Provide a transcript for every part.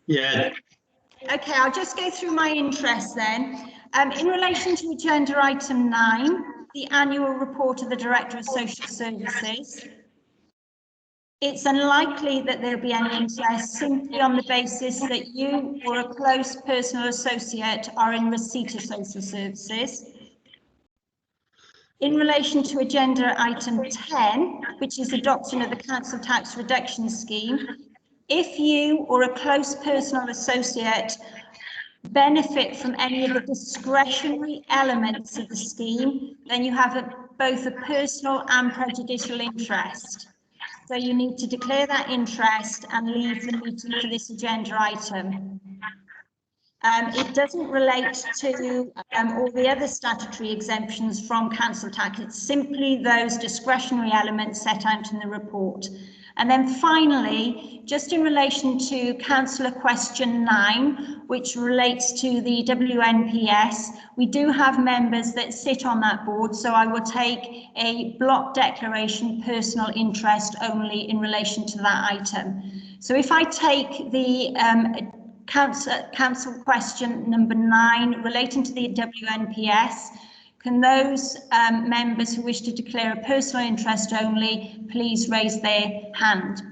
Yeah. Okay, I'll just go through my interests then. In relation to agenda item 9, the annual report of the Director of Social Services, it's unlikely that there'll be any interest simply on the basis that you or a close personal associate are in receipt of social services. In relation to agenda item 10, which is adoption of the council tax reduction scheme, if you or a close personal associate benefit from any of the discretionary elements of the scheme, then you have both a personal and prejudicial interest. So you need to declare that interest and leave the meeting for this agenda item. It doesn't relate to all the other statutory exemptions from council tax. It's simply those discretionary elements set out in the report. And then finally, just in relation to Councillor question 9, which relates to the WNPS, we do have members that sit on that board, so I will take a block declaration personal interest only in relation to that item. So if I take the council question number 9 relating to the WNPS, can those members who wish to declare a personal interest only please raise their hand?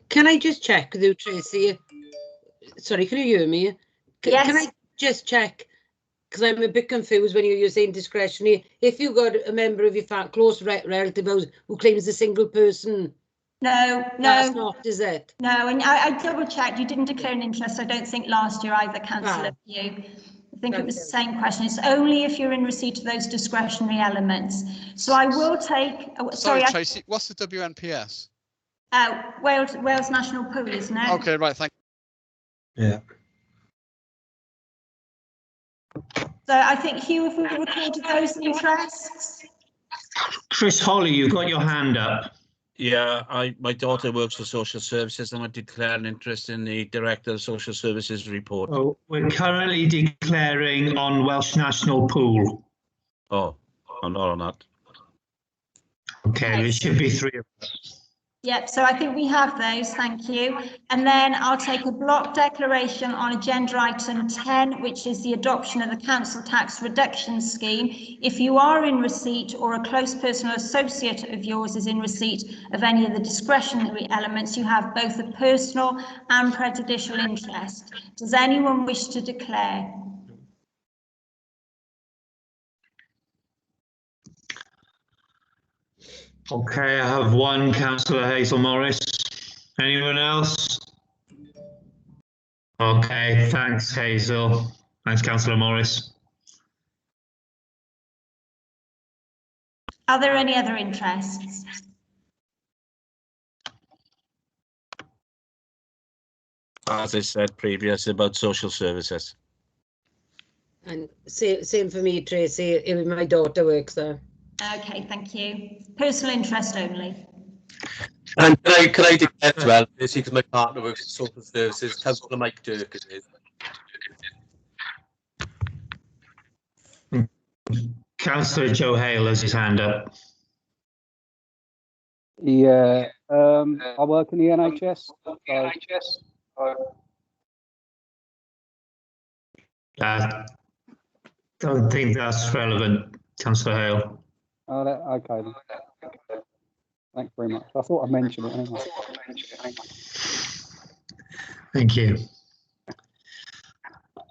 Can I just check with you, Tracy? Sorry, can you hear me? Yes. Can I just check? Because I'm a bit confused when you're saying discretionary. If you got a member of your close relative who claims a single person, no, that's not, is it? No, and I double checked. You didn't declare an interest, I don't think, last year either, Councillor. I think it was the same question. It's only if you're in receipt of those discretionary elements. So I will take. Sorry, Tracy. What's the WNPS? Wales National Pool, isn't it? Okay, right. Thank you. Yeah. So I think, Hugh, if we recorded those interests. Chris Holly, you've got your hand up. Yeah, my daughter works for social services and I declare an interest in the Director of Social Services report. Oh, we're currently declaring on Welsh National Pool. Oh, I'm not on that. Okay, there should be 3 of us. Yep, so I think we have those, thank you. And then I'll take a block declaration on agenda item 10, which is the adoption of the council tax reduction scheme. If you are in receipt or a close personal associate of yours is in receipt of any of the discretionary elements, you have both a personal and prejudicial interest. Does anyone wish to declare? Okay, I have one, Councillor Hazel Morris. Anyone else? Okay, thanks, Hazel. Thanks, Councillor Morris. Are there any other interests? As I said previously about social services. And same for me, Tracy. My daughter works there. Okay, thank you. Personal interest only. And can I declare as well, basically, because my partner works in social services, Councillor Mike Dirk is. Councillor Joe Hale has his hand up. Yeah, I work in the NHS. Don't think that's relevant, Councillor Hale. Oh, okay. Thanks very much. I thought I mentioned it anyway. Thank you.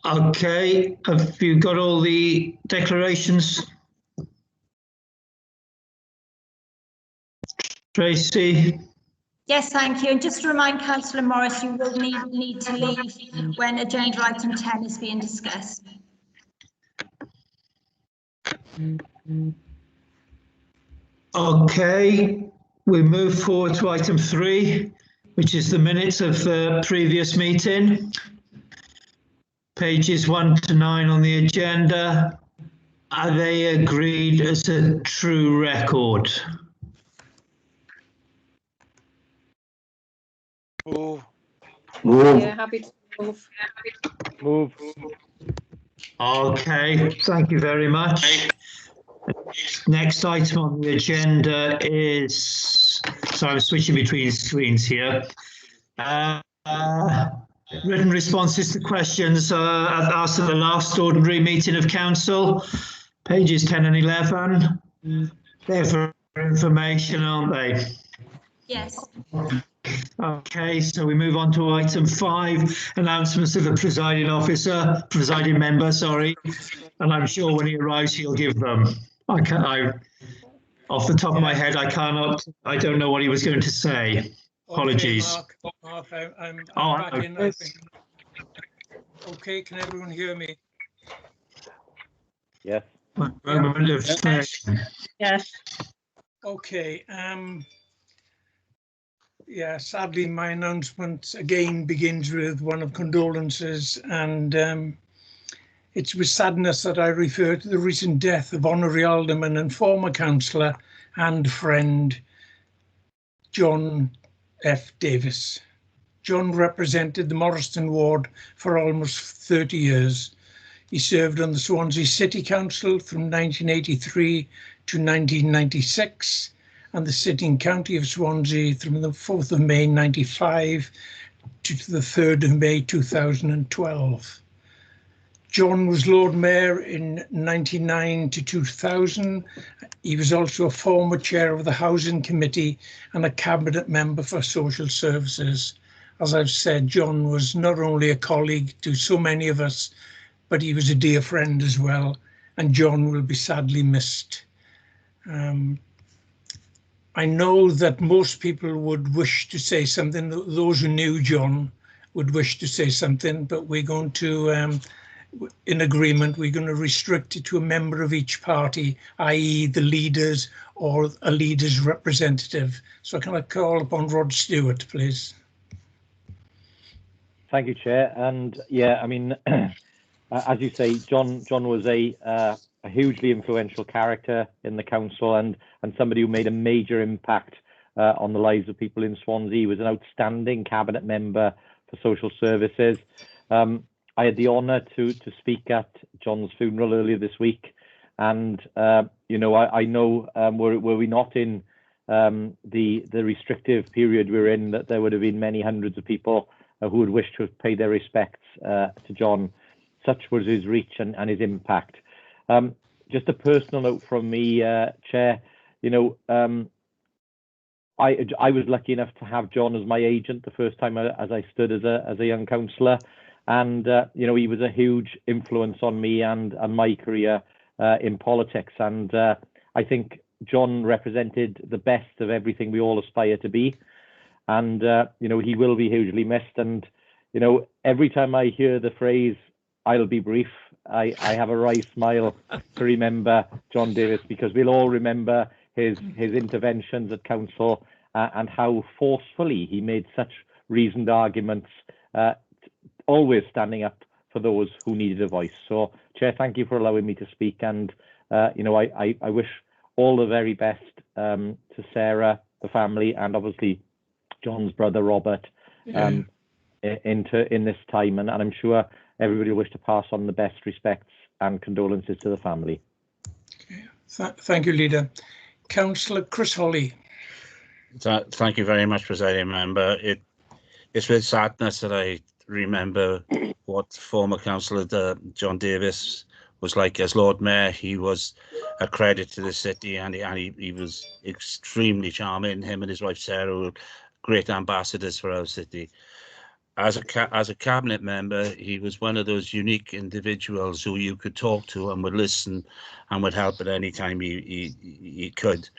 Okay, have you got all the declarations? Tracy? Yes, thank you. And just to remind Councillor Morris, you will need to leave when agenda item 10 is being discussed. Okay, we move forward to item 3, which is the minutes of the previous meeting. Pages 1 to 9 on the agenda. Are they agreed as a true record? Move. Yeah, happy to move. Move. Okay, thank you very much. Next item on the agenda is, so I'm switching between screens here. Written responses to questions asked at the last ordinary meeting of council, pages 10 and 11. They're for information, aren't they? Yes. Okay, so we move on to item 5, announcements of the presiding member, sorry. And I'm sure when he arrives, he'll give them. Off the top of my head, I don't know what he was going to say. Apologies. Okay, Mark, I'm Oh, back in, I think. Okay, can everyone hear me? Yes. Moment of Yes. Okay, yeah, sadly, my announcement again begins with one of condolences, and it's with sadness that I refer to the recent death of Honorary Alderman and former councillor and friend John F. Davis. John represented the Morriston ward for almost 30 years. He served on the Swansea City Council from 1983 to 1996 and the sitting county of Swansea from the 4th of May 95 to the 3rd of May 2012. John was Lord Mayor in 99 to 2000. He was also a former chair of the Housing Committee and a cabinet member for Social Services. As I've said, John was not only a colleague to so many of us, but he was a dear friend as well, and John will be sadly missed. I know that most people would wish to say something, those who knew John would wish to say something, but we're going to, in agreement, we're going to restrict it to a member of each party, i.e. the leaders or a leader's representative. So can I call upon Rod Stewart, please? Thank you, Chair. And yeah, I mean, as you say, John was a hugely influential character in the council and somebody who made a major impact on the lives of people in Swansea. He was an outstanding cabinet member for social services. I had the honour to speak at John's funeral earlier this week, and you know, I know were we not in the restrictive period we're in, that there would have been many hundreds of people who would wish to have paid their respects to John. Such was his reach and his impact. Just a personal note from me, Chair. You know, I was lucky enough to have John as my agent the first time as I stood as a young councillor, and you know, he was a huge influence on me and my career in politics. And I think John represented the best of everything we all aspire to be. And you know, he will be hugely missed. And you know, every time I hear the phrase "I'll be brief," I have a wry smile to remember John Davis, because we'll all remember his interventions at council and how forcefully he made such reasoned arguments, always standing up for those who needed a voice. So, Chair, thank you for allowing me to speak, and you know, I wish all the very best to Sarah, the family, and obviously John's brother Robert in this time, and I'm sure everybody will wish to pass on the best respects and condolences to the family. Okay. Thank you, Leader. Councillor Chris Holly. Thank you very much, Presiding Member. It's with sadness that I remember what former Councillor John Davis was like as Lord Mayor. He was a credit to the city, and he was extremely charming. Him and his wife Sarah were great ambassadors for our city. As a cabinet member, he was one of those unique individuals who you could talk to and would listen and would help at any time he could.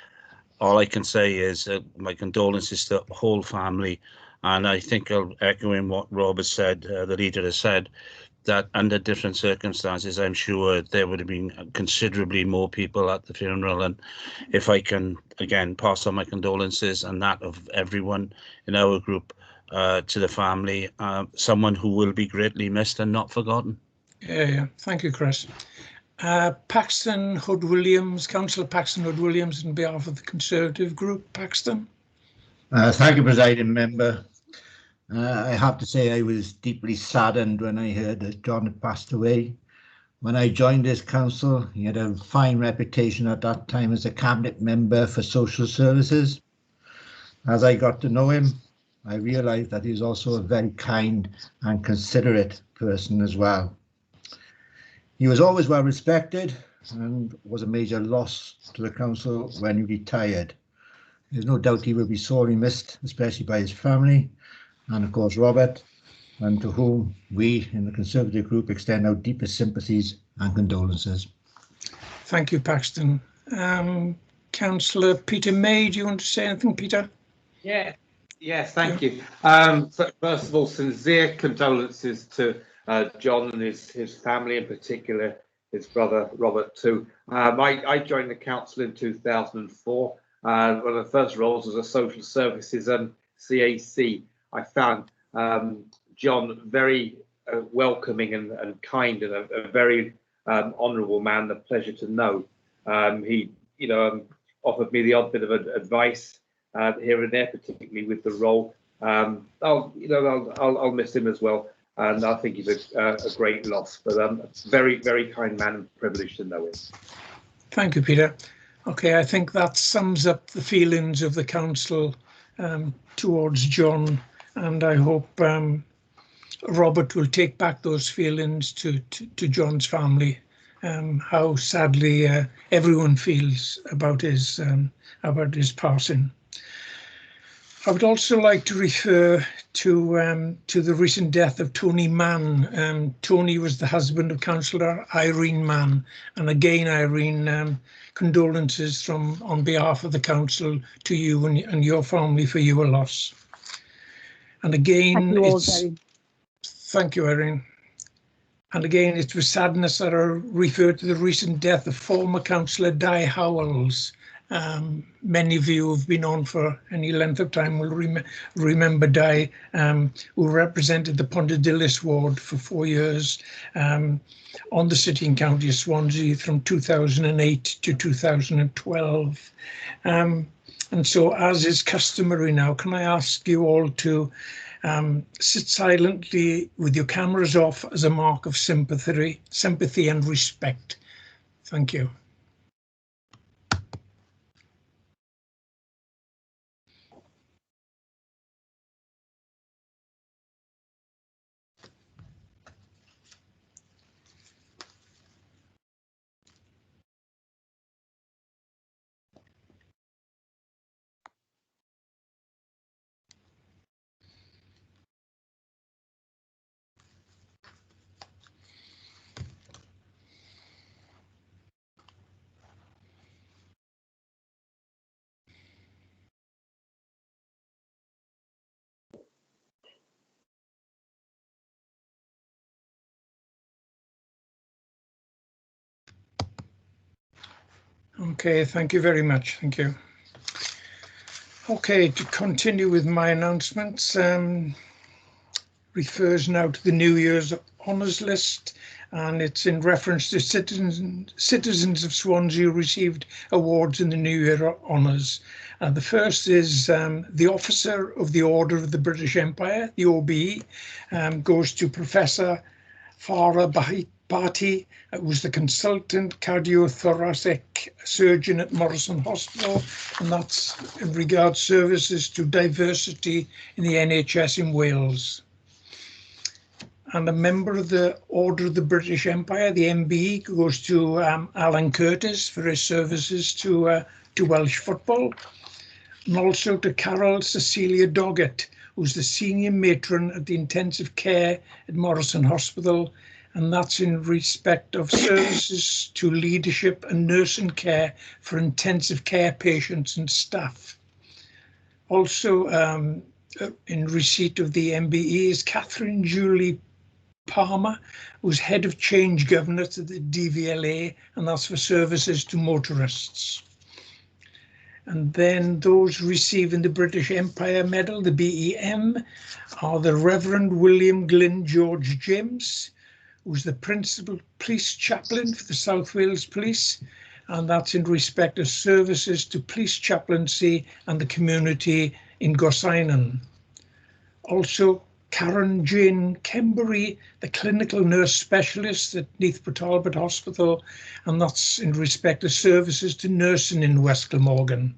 All I can say is my condolences to the whole family, and I think I'll echo in what Rob has said, the leader has said, that under different circumstances, I'm sure there would have been considerably more people at the funeral. And if I can, again, pass on my condolences and that of everyone in our group to the family, someone who will be greatly missed and not forgotten. Yeah. Thank you, Chris. Paxton Hood-Williams, Councillor Paxton Hood-Williams, on behalf of the Conservative group. Paxton. Thank you, Presiding Member. I have to say I was deeply saddened when I heard that John had passed away. When I joined this council, he had a fine reputation at that time as a cabinet member for social services. As I got to know him, I realised that he was also a very kind and considerate person as well. He was always well respected and was a major loss to the council when he retired. There's no doubt he will be sorely missed, especially by his family and of course Robert, and to whom we in the Conservative group extend our deepest sympathies and condolences. Thank you, Paxton. Councillor Peter May, do you want to say anything, Peter? Yes, thank you. First of all, sincere condolences to John and his family, in particular his brother Robert too. I joined the council in 2004. One of the first roles was a social services and CAC. I found John very welcoming and kind, and a very honourable man. A pleasure to know. He, offered me the odd bit of advice here and there, particularly with the role. I'll miss him as well, and I think he's a great loss. But very, very kind man, and privileged to know him. Thank you, Peter. Okay, I think that sums up the feelings of the council towards John, and I hope Robert will take back those feelings to John's family. How sadly everyone feels about his passing. I would also like to refer to the recent death of Tony Mann. Tony was the husband of Councillor Irene Mann, and again, Irene, condolences on behalf of the council to you and your family for your loss. And again, thank you, Irene. And again, it's with sadness that I refer to the recent death of former Councillor Di Howells. Many of you who have been on for any length of time will remember Di, who represented the Pontarddulais ward for 4 years on the City and County of Swansea from 2008 to 2012. And so, as is customary now, can I ask you all to sit silently with your cameras off as a mark of sympathy and respect. Thank you. Okay, thank you very much. Thank you. Okay, to continue with my announcements, refers now to the New Year's Honours List, and it's in reference to citizens of Swansea who received awards in the New Year Honours. The first is the Officer of the Order of the British Empire, the OBE, goes to Professor Farah Bhati, was the consultant cardiothoracic surgeon at Morrison Hospital, and that's in regards services to diversity in the NHS in Wales. And a member of the Order of the British Empire, the MBE, goes to Alan Curtis for his services to Welsh football, and also to Carol Cecilia Doggett, who's the senior matron at the intensive care at Morrison Hospital, and that's in respect of services to leadership and nursing care for intensive care patients and staff. Also in receipt of the MBE is Catherine Julie Palmer, who's head of change governance at the DVLA, and that's for services to motorists. And then those receiving the British Empire Medal, the BEM, are the Reverend William Glyn George James, who's the Principal Police Chaplain for the South Wales Police, and that's in respect of services to police chaplaincy and the community in Gorseinon. Also Karen Jane Kembury, the clinical nurse specialist at Neathborough Talbot Hospital, and that's in respect of services to nursing in West Glamorgan.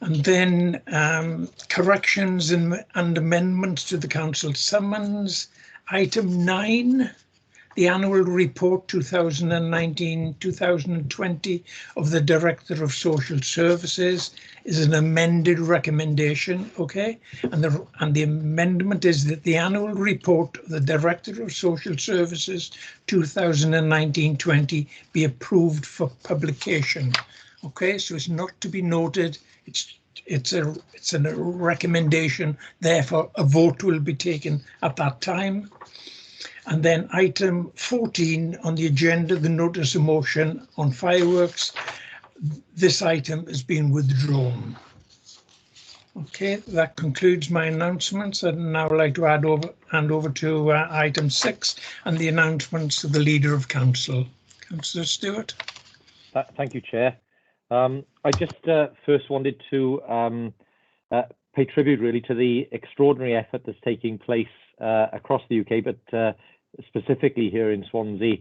And then corrections and amendments to the council summons. Item 9, the annual report 2019-2020 of the Director of Social Services is an amended recommendation, okay? And the amendment is that the annual report of the Director of Social Services 2019-20 be approved for publication. Okay, so it's not to be noted, it's a recommendation, therefore a vote will be taken at that time. And then item 14 on the agenda, the notice of motion on fireworks. This item has been withdrawn. Okay, that concludes my announcements. I'd now like to hand over to item 6 and the announcements of the Leader of Council. Councillor Stewart. Thank you, Chair. I just first wanted to pay tribute really to the extraordinary effort that's taking place across the UK, but specifically here in Swansea,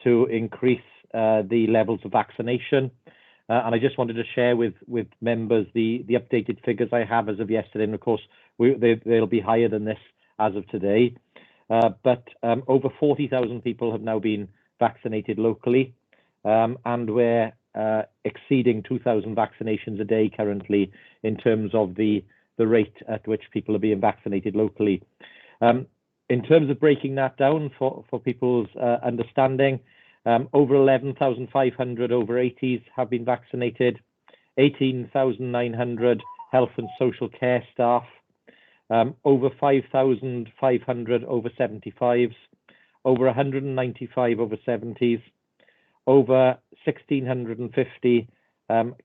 to increase the levels of vaccination. And I just wanted to share with members the updated figures I have as of yesterday. And of course, they'll be higher than this as of today. But over 40,000 people have now been vaccinated locally, and we're exceeding 2,000 vaccinations a day currently in terms of the rate at which people are being vaccinated locally. In terms of breaking that down for people's understanding, over 11,500 over 80s have been vaccinated, 18,900 health and social care staff, over 5,500 over 75s, over 195 over 70s, over 1,650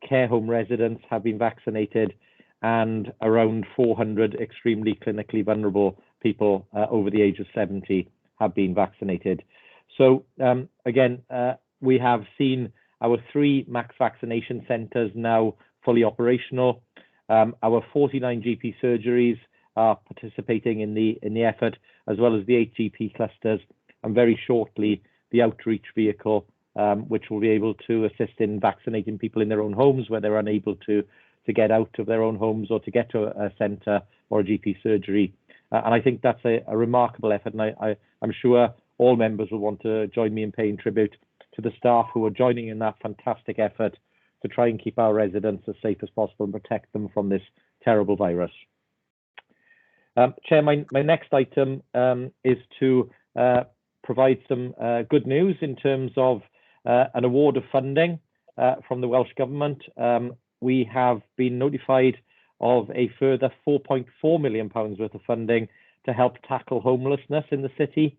care home residents have been vaccinated, and around 400 extremely clinically vulnerable people over the age of 70 have been vaccinated. So again, we have seen our 3 max vaccination centres now fully operational. Our 49 GP surgeries are participating in the effort, as well as the 8 GP clusters, and very shortly the outreach vehicle, which will be able to assist in vaccinating people in their own homes where they're unable to get out of their own homes or to get to a centre or a GP surgery. And I think that's a remarkable effort, and I'm sure all members will want to join me in paying tribute to the staff who are joining in that fantastic effort to try and keep our residents as safe as possible and protect them from this terrible virus. Chair, my next item is to provide some good news in terms of an award of funding from the Welsh Government. We have been notified of a further £4.4 million worth of funding to help tackle homelessness in the city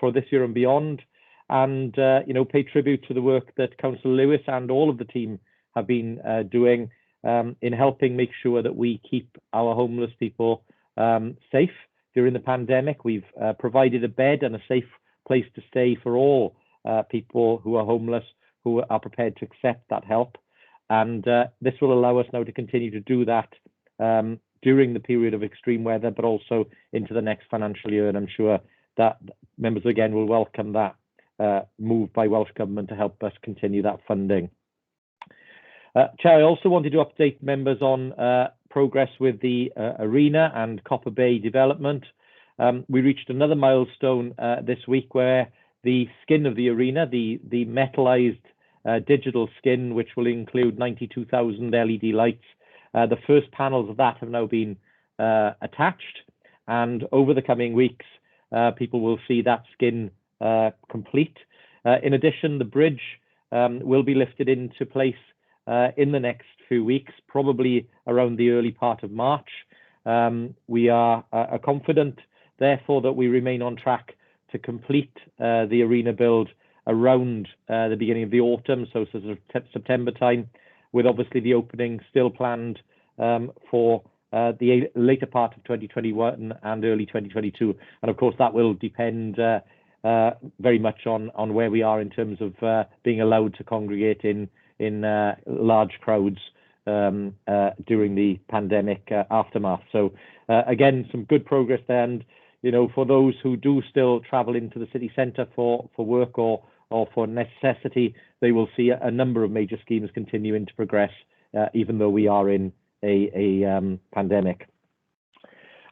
for this year and beyond, and pay tribute to the work that Councillor Lewis and all of the team have been doing in helping make sure that we keep our homeless people safe during the pandemic. We've provided a bed and a safe place to stay for all people who are homeless, who are prepared to accept that help. And this will allow us now to continue to do that during the period of extreme weather, but also into the next financial year. And I'm sure that members again will welcome that move by Welsh Government to help us continue that funding. Chair, I also wanted to update members on progress with the arena and Copper Bay development. We reached another milestone this week where the skin of the arena, the metalized digital skin, which will include 92,000 LED lights. The first panels of that have now been attached, and over the coming weeks, people will see that skin complete. In addition, the bridge will be lifted into place in the next few weeks, probably around the early part of March. We are confident, therefore, that we remain on track to complete the arena build around the beginning of the autumn, so sort of September time, with obviously the opening still planned for the later part of 2021 and early 2022. And of course, that will depend very much on where we are in terms of being allowed to congregate in large crowds during the pandemic aftermath. So again, some good progress there. And you know, for those who do still travel into the city centre for work or for necessity, they will see a number of major schemes continuing to progress, even though we are in a pandemic.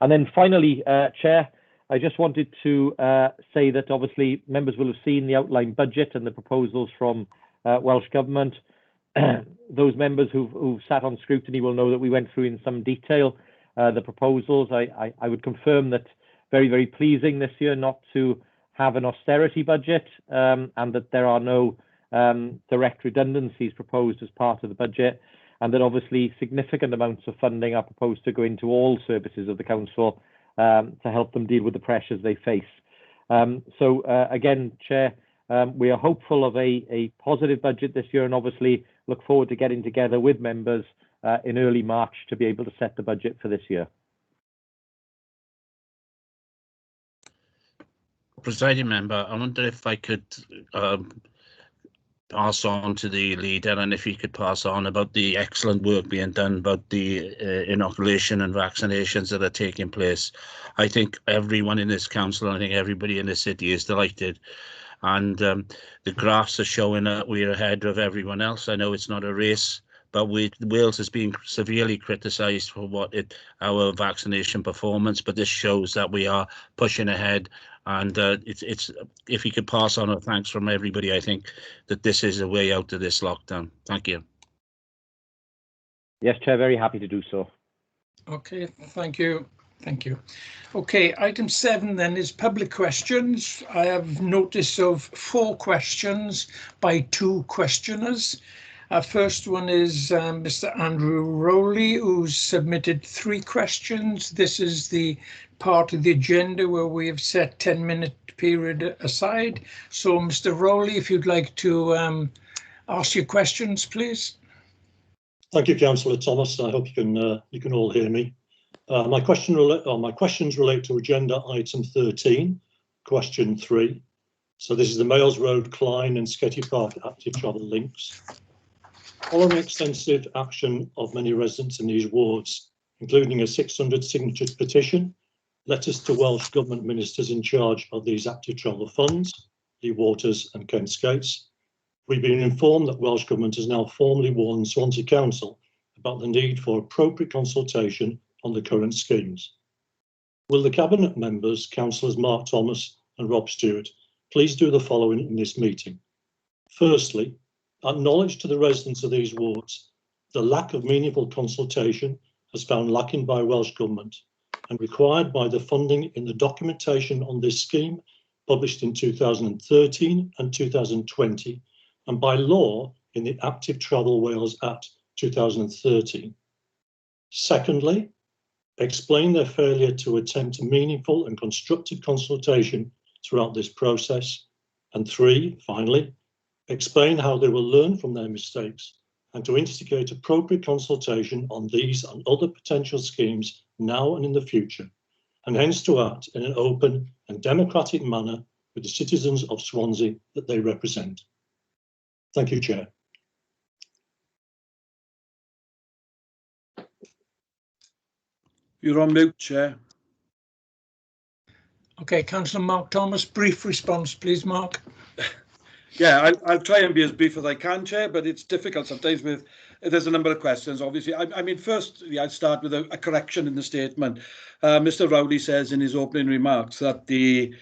And then finally, Chair, I just wanted to say that obviously members will have seen the outline budget and the proposals from Welsh Government. Those members who've sat on scrutiny will know that we went through in some detail the proposals. I would confirm that very, very pleasing this year not to have an austerity budget, and that there are no direct redundancies proposed as part of the budget, and that obviously significant amounts of funding are proposed to go into all services of the council to help them deal with the pressures they face. So again, Chair, we are hopeful of a positive budget this year, and obviously look forward to getting together with members in early March to be able to set the budget for this year. Presiding member, I wonder if I could pass on to the leader, and if he could pass on about the excellent work being done about the inoculation and vaccinations that are taking place. I think everyone in this council, I think everybody in the city is delighted. And the graphs are showing that we're ahead of everyone else. I know it's not a race, but Wales has been severely criticised for our vaccination performance, but this shows that we are pushing ahead. And it's if you could pass on a thanks from everybody, I think that this is a way out of this lockdown. Thank you. Yes, Chair, very happy to do so. Okay, thank you. Thank you. Okay, item 7 then is public questions. I have notice of 4 questions by 2 questioners. First one is Mr. Andrew Rowley, who's submitted 3 questions. This is the part of the agenda where we have set 10-minute period aside. So, Mr. Rowley, if you'd like to ask your questions, please. Thank you, Councillor Thomas. I hope you can all hear me. My questions relate to agenda item 13, question 3. So this is the Males Road, Klein and Sketty Park active travel links. Following extensive action of many residents in these wards, including a 600 signature petition, letters to Welsh Government ministers in charge of these active travel funds, Lee Waters and Kent Skates, we've been informed that Welsh Government has now formally warned Swansea Council about the need for appropriate consultation on the current schemes. Will the Cabinet members, Councillors Mark Thomas and Rob Stewart, please do the following in this meeting? Firstly, acknowledge to the residents of these wards the lack of meaningful consultation as found lacking by Welsh Government and required by the funding in the documentation on this scheme published in 2013 and 2020 and by law in the Active Travel Wales Act 2013. Secondly, explain their failure to attempt meaningful and constructive consultation throughout this process. And 3, finally, explain how they will learn from their mistakes and to instigate appropriate consultation on these and other potential schemes now and in the future, and hence to act in an open and democratic manner with the citizens of Swansea that they represent. Thank you, Chair. You're on mute, Chair. Okay, Councillor Mark Thomas, brief response, please, Mark. Yeah, I'll try and be as brief as I can, Chair, but it's difficult sometimes with, there's a number of questions, obviously. I mean, firstly, I'll start with a correction in the statement. Mr. Rowley says in his opening remarks that he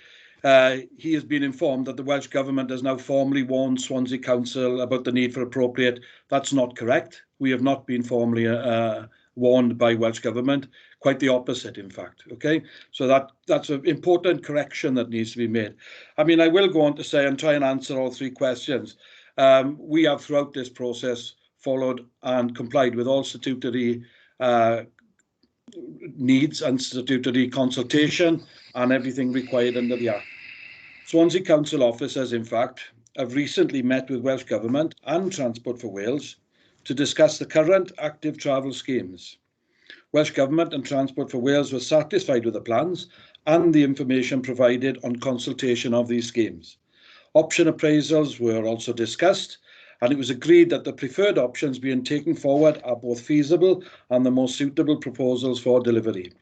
has been informed that the Welsh Government has now formally warned Swansea Council about the need for appropriate. That's not correct. We have not been formally warned by Welsh Government. Quite the opposite, in fact. Okay, so that's an important correction that needs to be made. I mean, I will go on to say and try and answer all 3 questions. We have throughout this process followed and complied with all statutory needs and statutory consultation and everything required under the Act. Swansea Council officers, in fact, have recently met with Welsh Government and Transport for Wales to discuss the current active travel schemes. Welsh Government and Transport for Wales were satisfied with the plans and the information provided on consultation of these schemes. Option appraisals were also discussed and it was agreed that the preferred options being taken forward are both feasible and the most suitable proposals for delivery.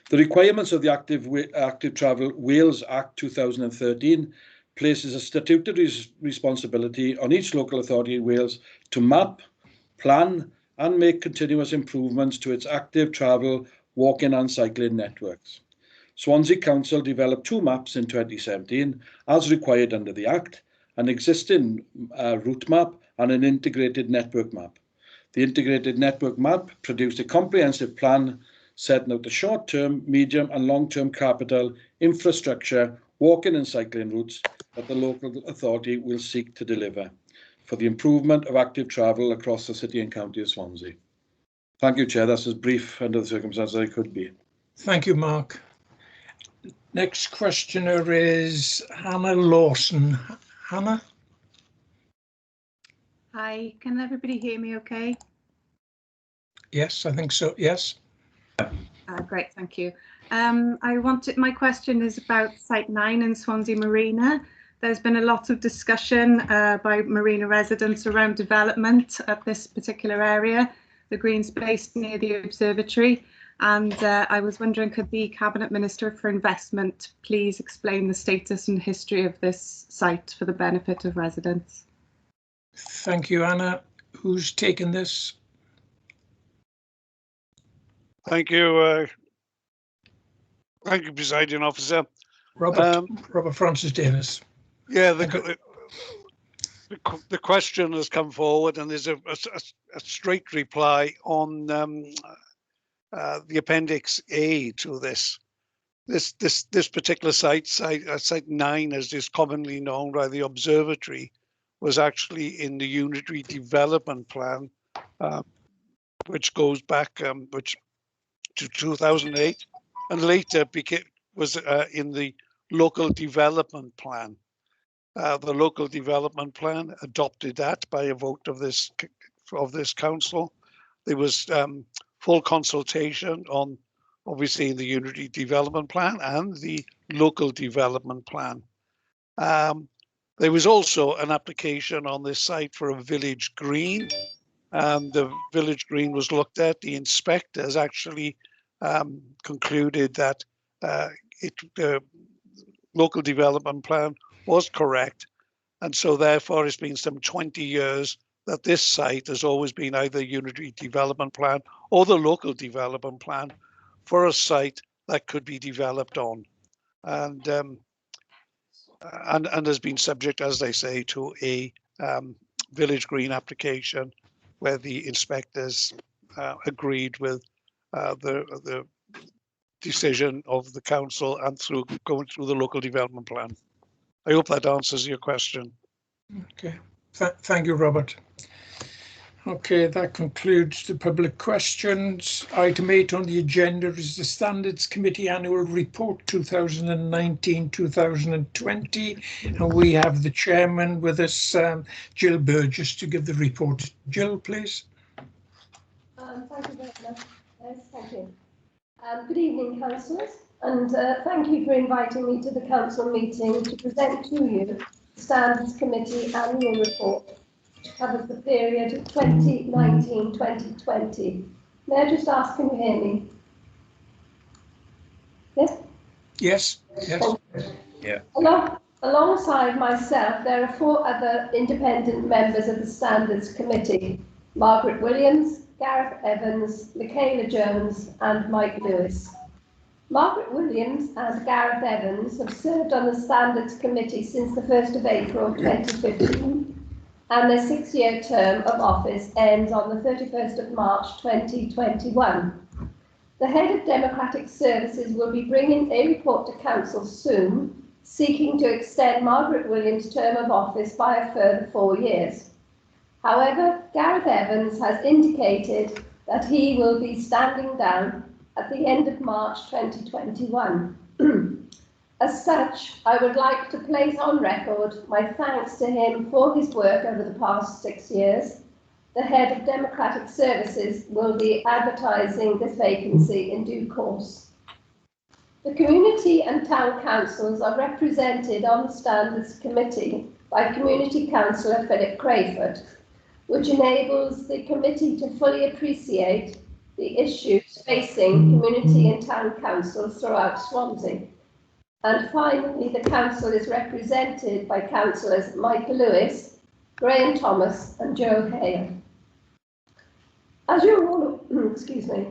The requirements of the Active Travel Wales Act 2013 places a statutory responsibility on each local authority in Wales to map, plan and make continuous improvements to its active travel, walking and cycling networks. Swansea Council developed 2 maps in 2017 as required under the Act, an existing route map and an integrated network map. The integrated network map produced a comprehensive plan setting out the short-term, medium and long-term capital, infrastructure, walking and cycling routes that the local authority will seek to deliver for the improvement of active travel across the city and county of Swansea. Thank you, Chair. That's as brief under the circumstances as I could be. Thank you, Mark. Next questioner is Hannah Lawson. Hannah? Hi, can everybody hear me okay? Yes, I think so, yes. Great, thank you. My question is about Site 9 in Swansea Marina. There's been a lot of discussion by Marina residents around development at this particular area, the green space near the observatory. And I was wondering, could the Cabinet Minister for Investment please explain the status and history of this site for the benefit of residents? Thank you, Anna. Who's taken this? Thank you. Thank you, Presiding Officer. Robert Francis Davis. Yeah, the question has come forward, and there's a straight reply on the Appendix A to this. This particular site 9, as is commonly known by the observatory, was actually in the Unitary Development Plan, which goes back to 2008, and later was in the Local Development Plan. The Local Development Plan adopted that by a vote of this council. There was full consultation on, obviously, the Unitary Development Plan and the Local Development Plan. There was also an application on this site for a village green, and the village green was looked at. The inspectors actually concluded that the Local Development Plan was correct, and so therefore it's been some 20 years that this site has always been either Unitary Development Plan or the Local Development Plan for a site that could be developed on, and has been subject, as they say, to a village green application where the inspectors agreed with the decision of the council and going through the Local Development Plan. I hope that answers your question. Okay, thank you, Robert. Okay, that concludes the public questions. Item 8 on the agenda is the Standards Committee Annual Report 2019-2020, and we have the chairman with us, Jill Burgess, to give the report. Jill, please. Thank you very much. Yes, thank you. Good evening, councillors, and thank you for inviting me to the council meeting to present to you the Standards Committee Annual Report, which covers the period 2019-2020. May I just ask, can you hear me? Yes? Yes. Yes. Yeah. Alongside myself, there are 4 other independent members of the Standards Committee: Margaret Williams, Gareth Evans, Michaela Jones and Mike Lewis. Margaret Williams and Gareth Evans have served on the Standards Committee since the 1st of April 2015, and their 6-year term of office ends on the 31st of March 2021. The Head of Democratic Services will be bringing a report to Council soon, seeking to extend Margaret Williams' term of office by a further 4 years. However, Gareth Evans has indicated that he will be standing down at the end of March 2021. As such, I would like to place on record my thanks to him for his work over the past 6 years. The Head of Democratic Services will be advertising this vacancy in due course. The community and town councils are represented on the Standards Committee by Community Councillor Philip Crayford, which enables the committee to fully appreciate the issues facing community and town councils throughout Swansea. And finally, the council is represented by councillors Michael Lewis, Graham Thomas and Joe Hale. As you're all, excuse me.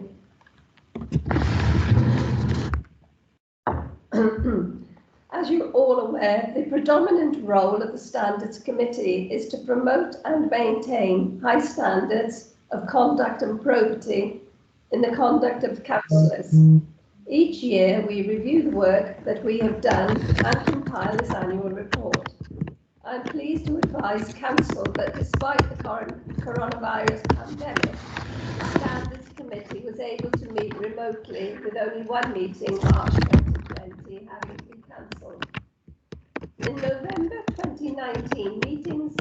As you're all aware, the predominant role of the Standards Committee is to promote and maintain high standards of conduct and probity in the conduct of councillors. Each year we review the work that we have done and compile this annual report. I'm pleased to advise Council that despite the coronavirus pandemic, the Standards Committee was able to meet remotely with only one meeting, March 2020, having been cancelled. In November 2019, meetings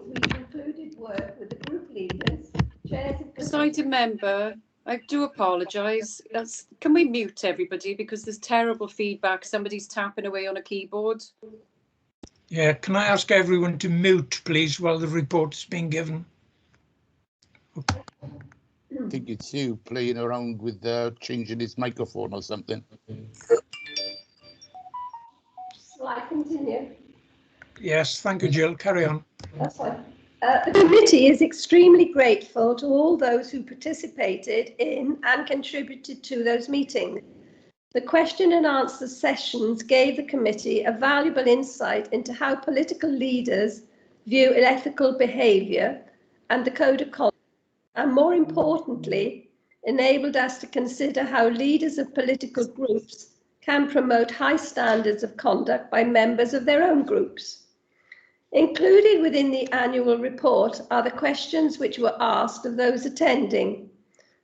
we concluded work with the group leaders, chairs of... Presiding member, I do apologise. Can we mute everybody because there's terrible feedback. Somebody's tapping away on a keyboard. Yeah, can I ask everyone to mute, please, while the report is being given? I think it's you playing around with changing his microphone or something. Shall I continue? Yes, thank you, Jill. Carry on. That's fine. The committee is extremely grateful to all those who participated in and contributed to those meetings. The question and answer sessions gave the committee a valuable insight into how political leaders view ethical behaviour and the code of conduct, and more importantly, enabled us to consider how leaders of political groups can promote high standards of conduct by members of their own groups. Included within the annual report are the questions which were asked of those attending.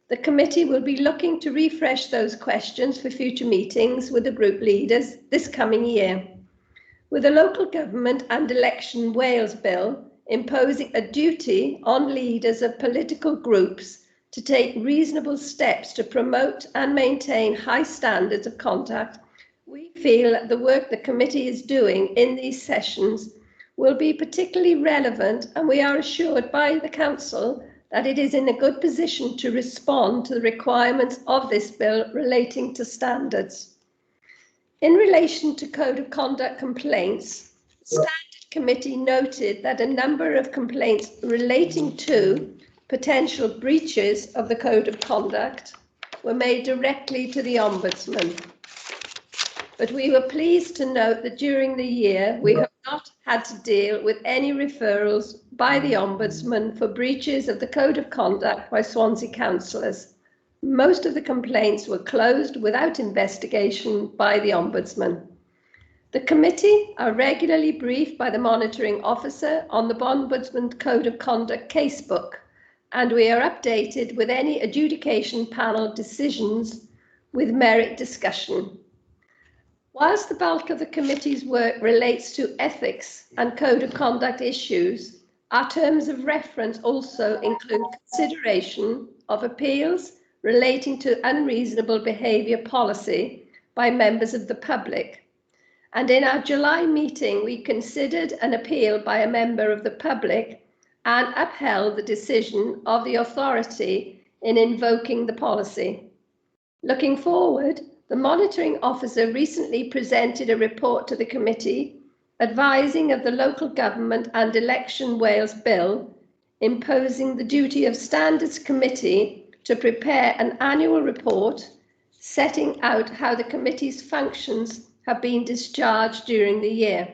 The committee will be looking to refresh those questions for future meetings with the group leaders this coming year. With the Local Government and Election Wales Bill imposing a duty on leaders of political groups to take reasonable steps to promote and maintain high standards of conduct, we feel that the work the committee is doing in these sessions will be particularly relevant, and we are assured by the Council that it is in a good position to respond to the requirements of this bill relating to standards. In relation to Code of Conduct complaints, the Standard Committee noted that a number of complaints relating to potential breaches of the Code of Conduct were made directly to the Ombudsman. But we were pleased to note that during the year we have not had to deal with any referrals by the Ombudsman for breaches of the Code of Conduct by Swansea councillors. Most of the complaints were closed without investigation by the Ombudsman. The committee are regularly briefed by the monitoring officer on the Ombudsman Code of Conduct casebook, and we are updated with any adjudication panel decisions with merit discussion. Whilst the bulk of the committee's work relates to ethics and code of conduct issues, our terms of reference also include consideration of appeals relating to unreasonable behaviour policy by members of the public. And in our July meeting, we considered an appeal by a member of the public and upheld the decision of the authority in invoking the policy. Looking forward, the monitoring officer recently presented a report to the committee advising of the Local Government and Election Wales Bill imposing the duty of Standards Committee to prepare an annual report setting out how the committee's functions have been discharged during the year.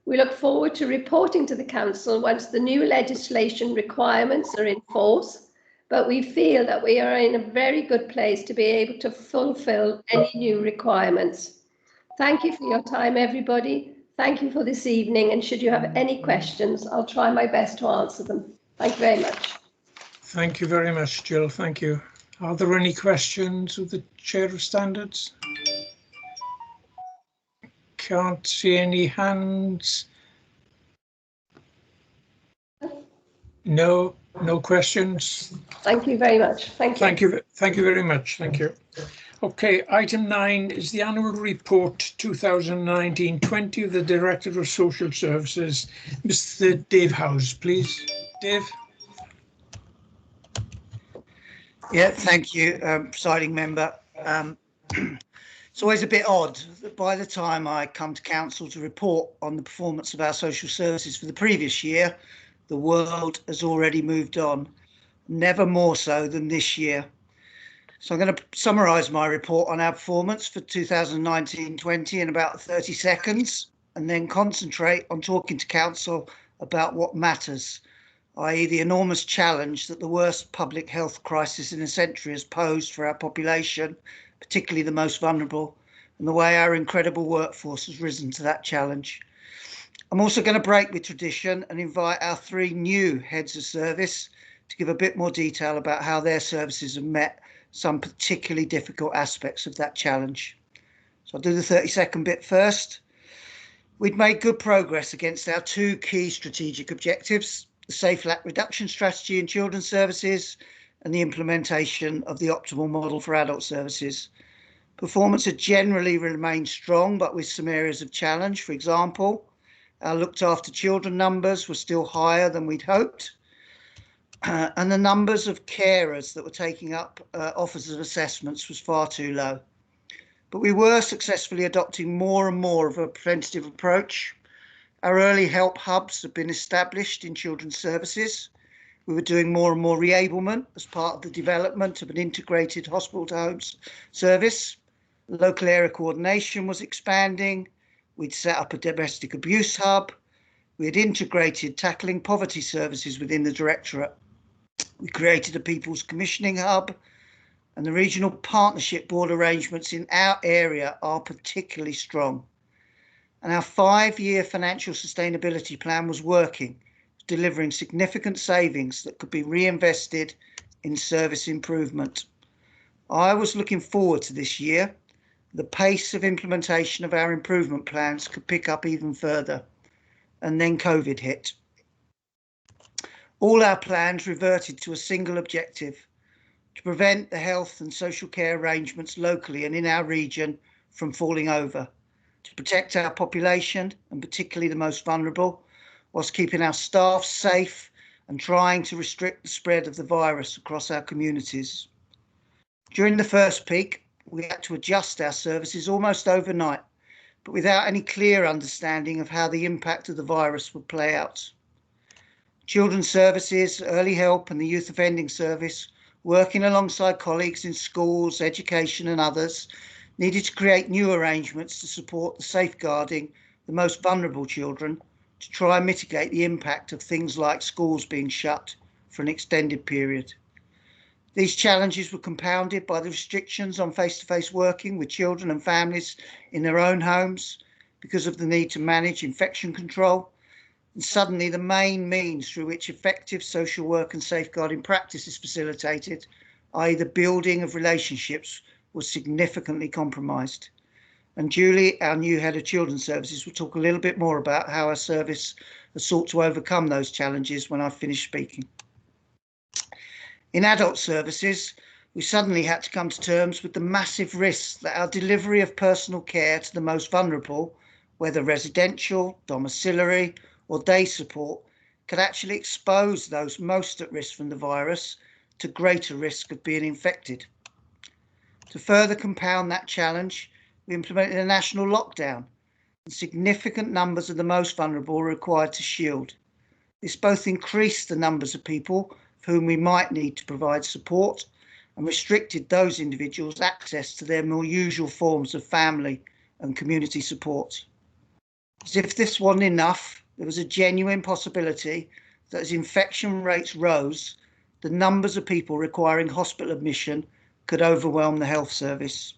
We look forward to reporting to the Council once the new legislation requirements are in force, but we feel that we are in a very good place to be able to fulfil any new requirements. Thank you for your time, everybody. Thank you for this evening, and should you have any questions, I'll try my best to answer them. Thank you very much. Thank you very much, Jill. Thank you. Are there any questions of the Chair of Standards? Can't see any hands. No questions. Thank you very much. Thank you. Thank you very much. Thank you. Okay, item 9 is the annual report 2019-20 of the Director of Social Services, Mr. Dave Howes, please. Dave. Yeah, thank you, presiding member. It's always a bit odd that by the time I come to council to report on the performance of our social services for the previous year, the world has already moved on, never more so than this year. So I'm going to summarise my report on our performance for 2019-20 in about 30 seconds, and then concentrate on talking to council about what matters, i.e. the enormous challenge that the worst public health crisis in a century has posed for our population, particularly the most vulnerable, and the way our incredible workforce has risen to that challenge. I'm also going to break with tradition and invite our 3 new heads of service to give a bit more detail about how their services have met some particularly difficult aspects of that challenge. So I'll do the 30-second bit first. We'd made good progress against our 2 key strategic objectives, the Safe Lack Reduction Strategy in Children's Services and the implementation of the optimal model for adult services. Performance had generally remained strong, but with some areas of challenge. For example, our looked after children numbers were still higher than we'd hoped. And the numbers of carers that were taking up offers of assessments was far too low. But we were successfully adopting more and more of a preventative approach. Our early help hubs have been established in children's services. We were doing more and more reablement as part of the development of an integrated hospital to homes service. Local area coordination was expanding. We'd set up a domestic abuse hub. We had integrated tackling poverty services within the directorate. We created a people's commissioning hub, and the regional partnership board arrangements in our area are particularly strong. And our 5-year financial sustainability plan was working, delivering significant savings that could be reinvested in service improvement. I was looking forward to this year. The pace of implementation of our improvement plans could pick up even further. And then COVID hit. All our plans reverted to a single objective: to prevent the health and social care arrangements locally and in our region from falling over, to protect our population and particularly the most vulnerable, whilst keeping our staff safe and trying to restrict the spread of the virus across our communities. During the first peak, we had to adjust our services almost overnight, but without any clear understanding of how the impact of the virus would play out. Children's Services, Early Help and the Youth Offending Service, working alongside colleagues in schools, education and others, needed to create new arrangements to support the safeguarding the most vulnerable children, to try and mitigate the impact of things like schools being shut for an extended period. These challenges were compounded by the restrictions on face-to-face working with children and families in their own homes because of the need to manage infection control. And suddenly the main means through which effective social work and safeguarding practice is facilitated, i.e. the building of relationships, was significantly compromised. And Julie, our new head of Children's Services, will talk a little bit more about how our service has sought to overcome those challenges when I finish speaking. In adult services, we suddenly had to come to terms with the massive risks that our delivery of personal care to the most vulnerable, whether residential, domiciliary or day support, could actually expose those most at risk from the virus to greater risk of being infected. To further compound that challenge, we implemented a national lockdown, and significant numbers of the most vulnerable were required to shield. This both increased the numbers of people for whom we might need to provide support and restricted those individuals' access to their more usual forms of family and community support. As if this wasn't enough, there was a genuine possibility that as infection rates rose, the numbers of people requiring hospital admission could overwhelm the health service.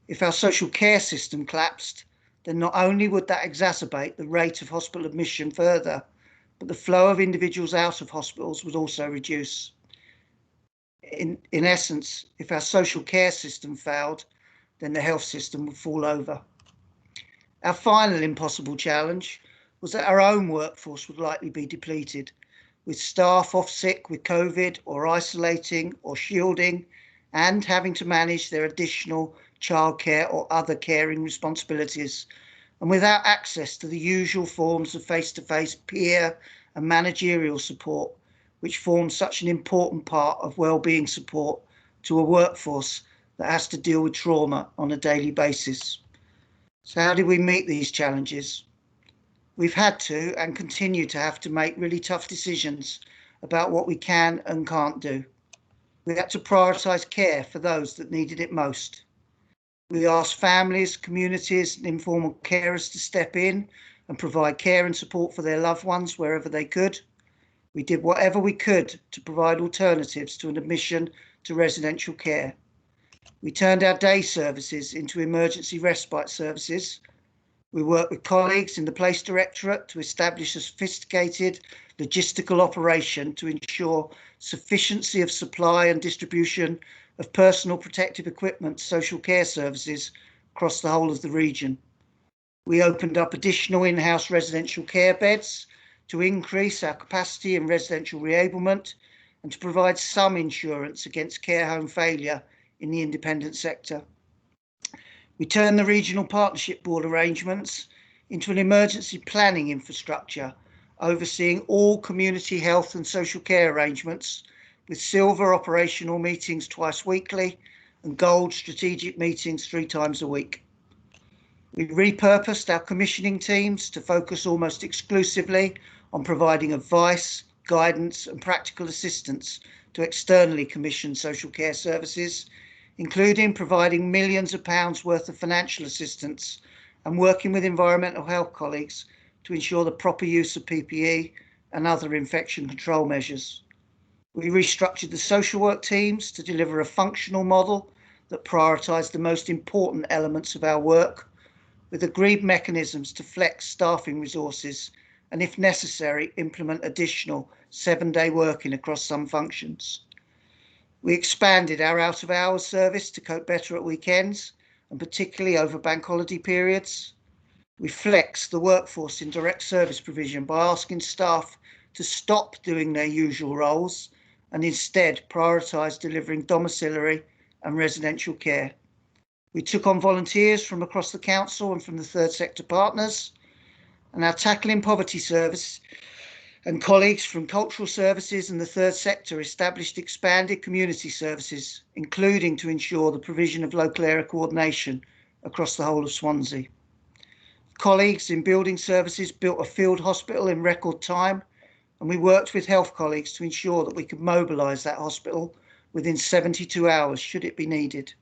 If our social care system collapsed, then not only would that exacerbate the rate of hospital admission further, but the flow of individuals out of hospitals would also reduce. In essence, if our social care system failed, then the health system would fall over. Our final impossible challenge was that our own workforce would likely be depleted, with staff off sick with COVID or isolating or shielding, and having to manage their additional childcare or other caring responsibilities, and without access to the usual forms of face-to-face peer and managerial support, which form such an important part of wellbeing support to a workforce that has to deal with trauma on a daily basis. So how do we meet these challenges? We've had to and continue to have to make really tough decisions about what we can and can't do. We had to prioritise care for those that needed it most. We asked families, communities and informal carers to step in and provide care and support for their loved ones wherever they could. We did whatever we could to provide alternatives to an admission to residential care. We turned our day services into emergency respite services. We worked with colleagues in the Police Directorate to establish a sophisticated logistical operation to ensure sufficiency of supply and distribution of personal protective equipment social care services across the whole of the region. We opened up additional in-house residential care beds to increase our capacity in residential reablement and to provide some insurance against care home failure in the independent sector. We turned the regional partnership board arrangements into an emergency planning infrastructure, overseeing all community health and social care arrangements, with silver operational meetings twice weekly and gold strategic meetings 3 times a week. We repurposed our commissioning teams to focus almost exclusively on providing advice, guidance and practical assistance to externally commissioned social care services, including providing millions of pounds worth of financial assistance and working with environmental health colleagues to ensure the proper use of PPE and other infection control measures. We restructured the social work teams to deliver a functional model that prioritised the most important elements of our work, with agreed mechanisms to flex staffing resources and, if necessary, implement additional 7-day working across some functions. We expanded our out-of-hours service to cope better at weekends and particularly over bank holiday periods. We flexed the workforce in direct service provision by asking staff to stop doing their usual roles and instead prioritise delivering domiciliary and residential care. We took on volunteers from across the council and from the third sector partners, and our Tackling Poverty service and colleagues from cultural services and the third sector established expanded community services, including to ensure the provision of local area coordination across the whole of Swansea. Colleagues in building services built a field hospital in record time, and we worked with health colleagues to ensure that we could mobilise that hospital within 72 hours should it be needed.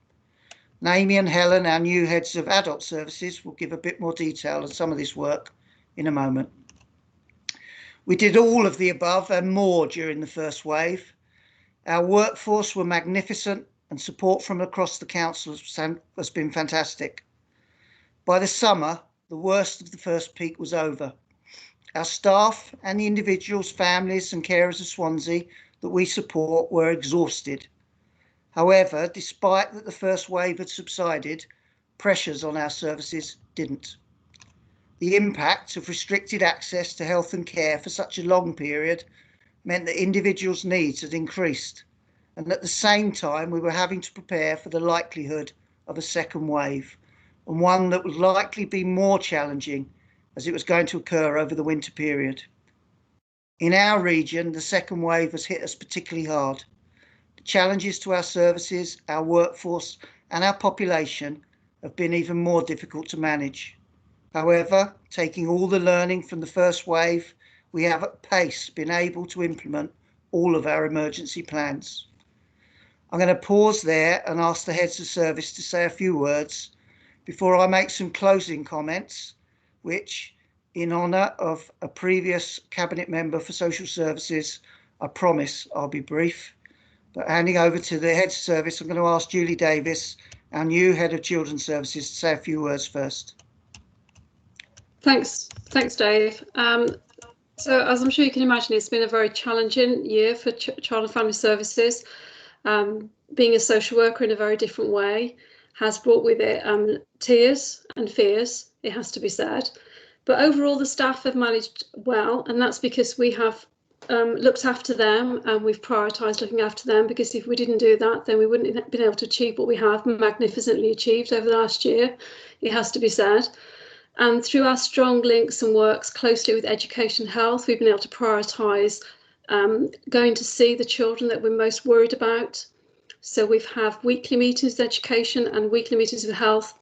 Amy and Helen, our new heads of adult services, will give a bit more detail on some of this work in a moment. We did all of the above and more during the first wave. Our workforce were magnificent and support from across the council has been fantastic. By the summer, the worst of the first peak was over. Our staff and the individuals, families and carers of Swansea that we support were exhausted. However, despite that the first wave had subsided, pressures on our services didn't. The impact of restricted access to health and care for such a long period meant that individuals' needs had increased, and at the same time we were having to prepare for the likelihood of a second wave, and one that would likely be more challenging as it was going to occur over the winter period. In our region, the second wave has hit us particularly hard. The challenges to our services, our workforce and our population have been even more difficult to manage. However, taking all the learning from the first wave, we have at pace been able to implement all of our emergency plans. I'm going to pause there and ask the heads of service to say a few words before I make some closing comments, which, in honour of a previous Cabinet Member for Social Services, I promise I'll be brief. But handing over to the head of service, I'm going to ask Julie Davis, our new Head of Children's Services, to say a few words first. Thanks, Dave. So as I'm sure you can imagine, it's been a very challenging year for Child and Family Services. Being a social worker in a very different way has brought with it tears and fears, it has to be said. But overall, the staff have managed well, and that's because we have looked after them, and we've prioritised looking after them, because if we didn't do that, then we wouldn't have been able to achieve what we have magnificently achieved over the last year, it has to be said. And through our strong links and works closely with education and health, we've been able to prioritise going to see the children that we're most worried about. So we've had weekly meetings with education and weekly meetings with health,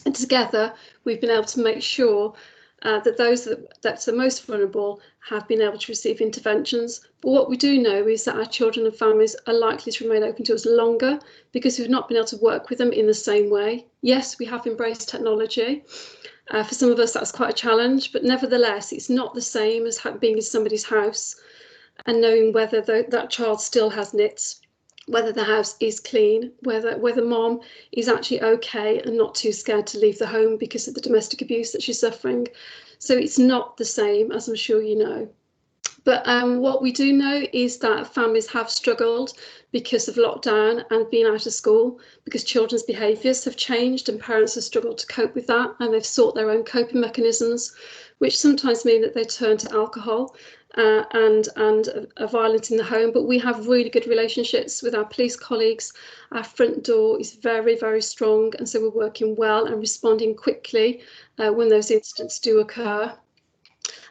and together we've been able to make sure that those that's the most vulnerable have been able to receive interventions. But what we do know is that our children and families are likely to remain open to us longer, because we've not been able to work with them in the same way. Yes, we have embraced technology. For some of us, that's quite a challenge, but nevertheless, it's not the same as being in somebody's house and knowing whether that child still has nits, whether the house is clean, whether mom is actually okay and not too scared to leave the home because of the domestic abuse that she's suffering. So it's not the same, as I'm sure you know. But what we do know is that families have struggled because of lockdown and being out of school, because children's behaviours have changed and parents have struggled to cope with that, and they've sought their own coping mechanisms, which sometimes mean that they turn to alcohol and violence in the home. But we have really good relationships with our police colleagues. Our front door is very, very strong, and so we're working well and responding quickly when those incidents do occur.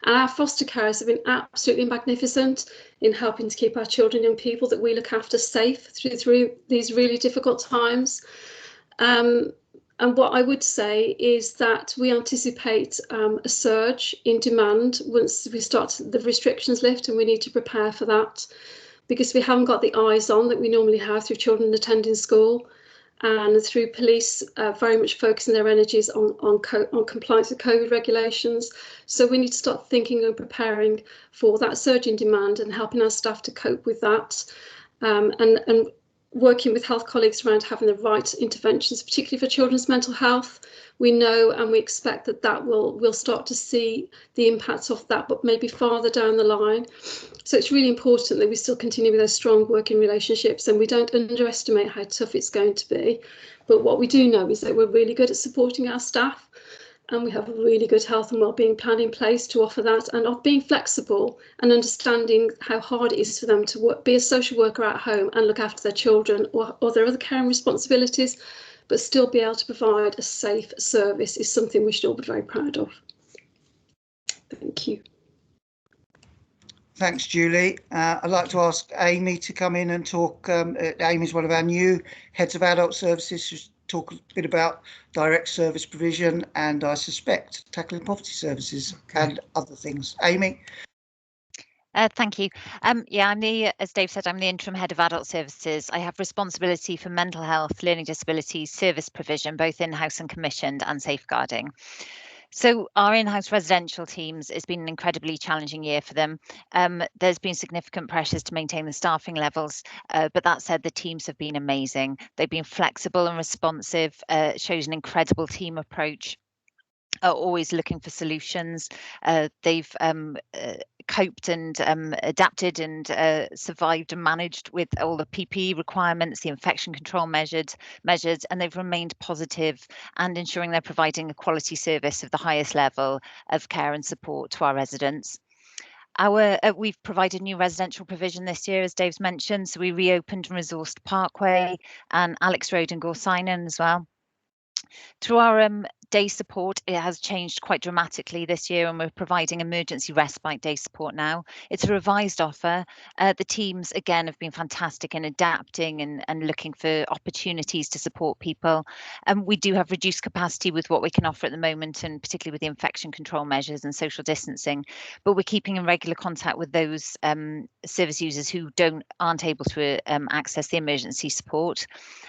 And our foster carers have been absolutely magnificent in helping to keep our children and young people that we look after safe through these really difficult times. And what I would say is that we anticipate a surge in demand once we start the restrictions lift, and we need to prepare for that, because we haven't got the eyes on that we normally have through children attending school, and through police very much focusing their energies on compliance with COVID regulations. So we need to start thinking and preparing for that surge in demand and helping our staff to cope with that, and working with health colleagues around having the right interventions, particularly for children's mental health. We know and we expect that we'll start to see the impacts of that, but maybe farther down the line. So it's really important that we still continue with those strong working relationships, and we don't underestimate how tough it's going to be. But what we do know is that we're really good at supporting our staff, and we have a really good health and wellbeing plan in place to offer that, and of being flexible and understanding how hard it is for them to be a social worker at home and look after their children or their other caring responsibilities, but still be able to provide a safe service is something we should all be very proud of. Thank you. Thanks, Julie. I'd like to ask Amy to come in and talk. Amy's one of our new heads of adult services, to talk a bit about direct service provision and, I suspect, tackling poverty services and other things. Amy? Thank you. Yeah, as Dave said, I'm the interim head of adult services. I have responsibility for mental health, learning disabilities, service provision, both in-house and commissioned, and safeguarding. So our in-house residential teams, it's been an incredibly challenging year for them. There's been significant pressures to maintain the staffing levels, but that said, the teams have been amazing. They've been flexible and responsive, shows an incredible team approach, always looking for solutions. They've coped and adapted and survived and managed with all the PPE requirements, the infection control measures, and they've remained positive and ensuring they're providing a quality service of the highest level of care and support to our residents. We've provided new residential provision this year, as Dave's mentioned, so we reopened and resourced Parkway and Alex Road and Gorsinan as well. Through our day support, it has changed quite dramatically this year, and we're providing emergency respite day support now. It's a revised offer. The teams, again, have been fantastic in adapting and looking for opportunities to support people. We do have reduced capacity with what we can offer at the moment, and particularly with the infection control measures and social distancing. But we're keeping in regular contact with those service users who aren't able to access the emergency support.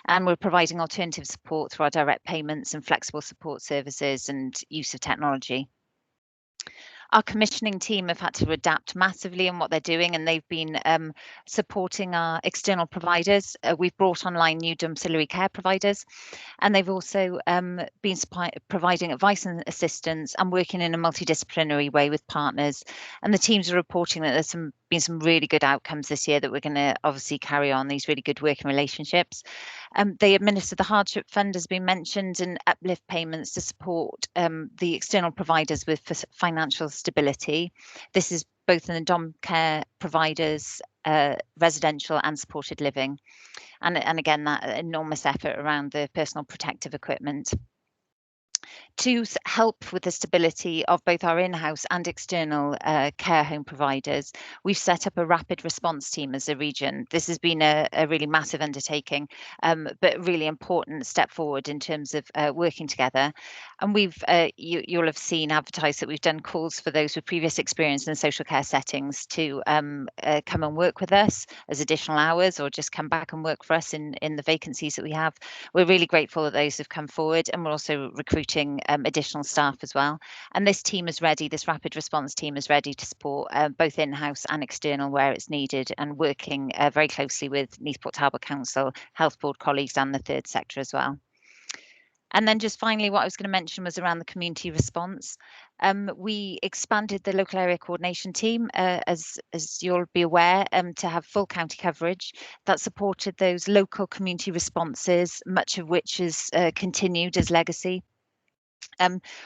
And we're providing alternative support through our direct payments and flexible support services and use of technology. Our commissioning team have had to adapt massively in what they're doing, and they've been supporting our external providers. We've brought online new domiciliary care providers, and they've also been providing advice and assistance and working in a multidisciplinary way with partners. And the teams are reporting that there's been some really good outcomes this year that we're going to obviously carry on, these really good working relationships. They administer the hardship fund, has been mentioned, and uplift payments to support the external providers with financial stability. This is both in the dom care providers, residential and supported living. And again, that enormous effort around the personal protective equipment. To help with the stability of both our in-house and external care home providers, we've set up a rapid response team as a region. This has been a really massive undertaking, but really important step forward in terms of working together. And we've you'll have seen advertised that we've done calls for those with previous experience in social care settings to come and work with us as additional hours, or just come back and work for us in the vacancies that we have. We're really grateful that those have come forward, and we're also recruiting additional staff as well. And this team is ready, this rapid response team is ready to support both in-house and external where it's needed, and working very closely with Neath Port Talbot Council, Health Board colleagues and the third sector as well. And then just finally, what I was going to mention was around the community response. We expanded the local area coordination team, as you'll be aware, to have full county coverage. That supported those local community responses, much of which is continued as legacy.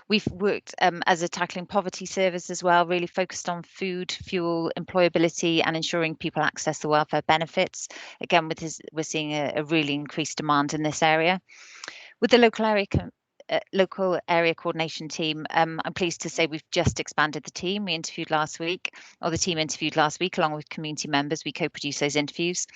We've worked as a tackling poverty service as well, really focused on food, fuel, employability, and ensuring people access the welfare benefits. Again, we're seeing a really increased demand in this area. With the local area coordination team, I'm pleased to say we've just expanded the team. We interviewed last week, or the team interviewed last week, along with community members. We co-produced those interviews,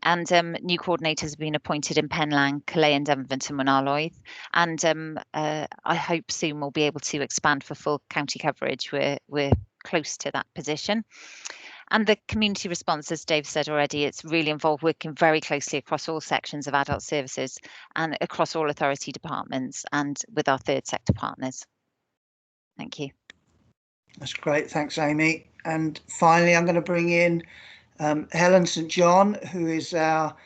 and new coordinators have been appointed in Penlang, Calais and Dunfermline and Lloyd. And I hope soon we'll be able to expand for full county coverage. We're close to that position. And the community response, as Dave said already, it's really involved working very closely across all sections of adult services and across all authority departments and with our third sector partners. Thank you. That's great. Thanks, Amy. And finally, I'm going to bring in Helen St. John, who is our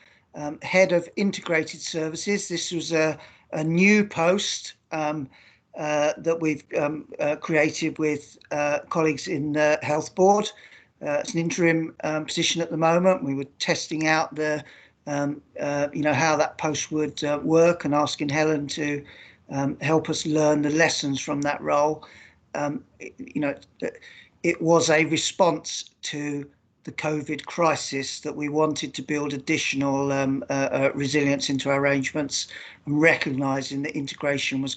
Head of Integrated Services. This was a new post that we've created with colleagues in the Health Board. It's an interim position at the moment. We were testing out the, how that post would work, and asking Helen to help us learn the lessons from that role. It was a response to the COVID crisis that we wanted to build additional resilience into our arrangements, and recognising that integration with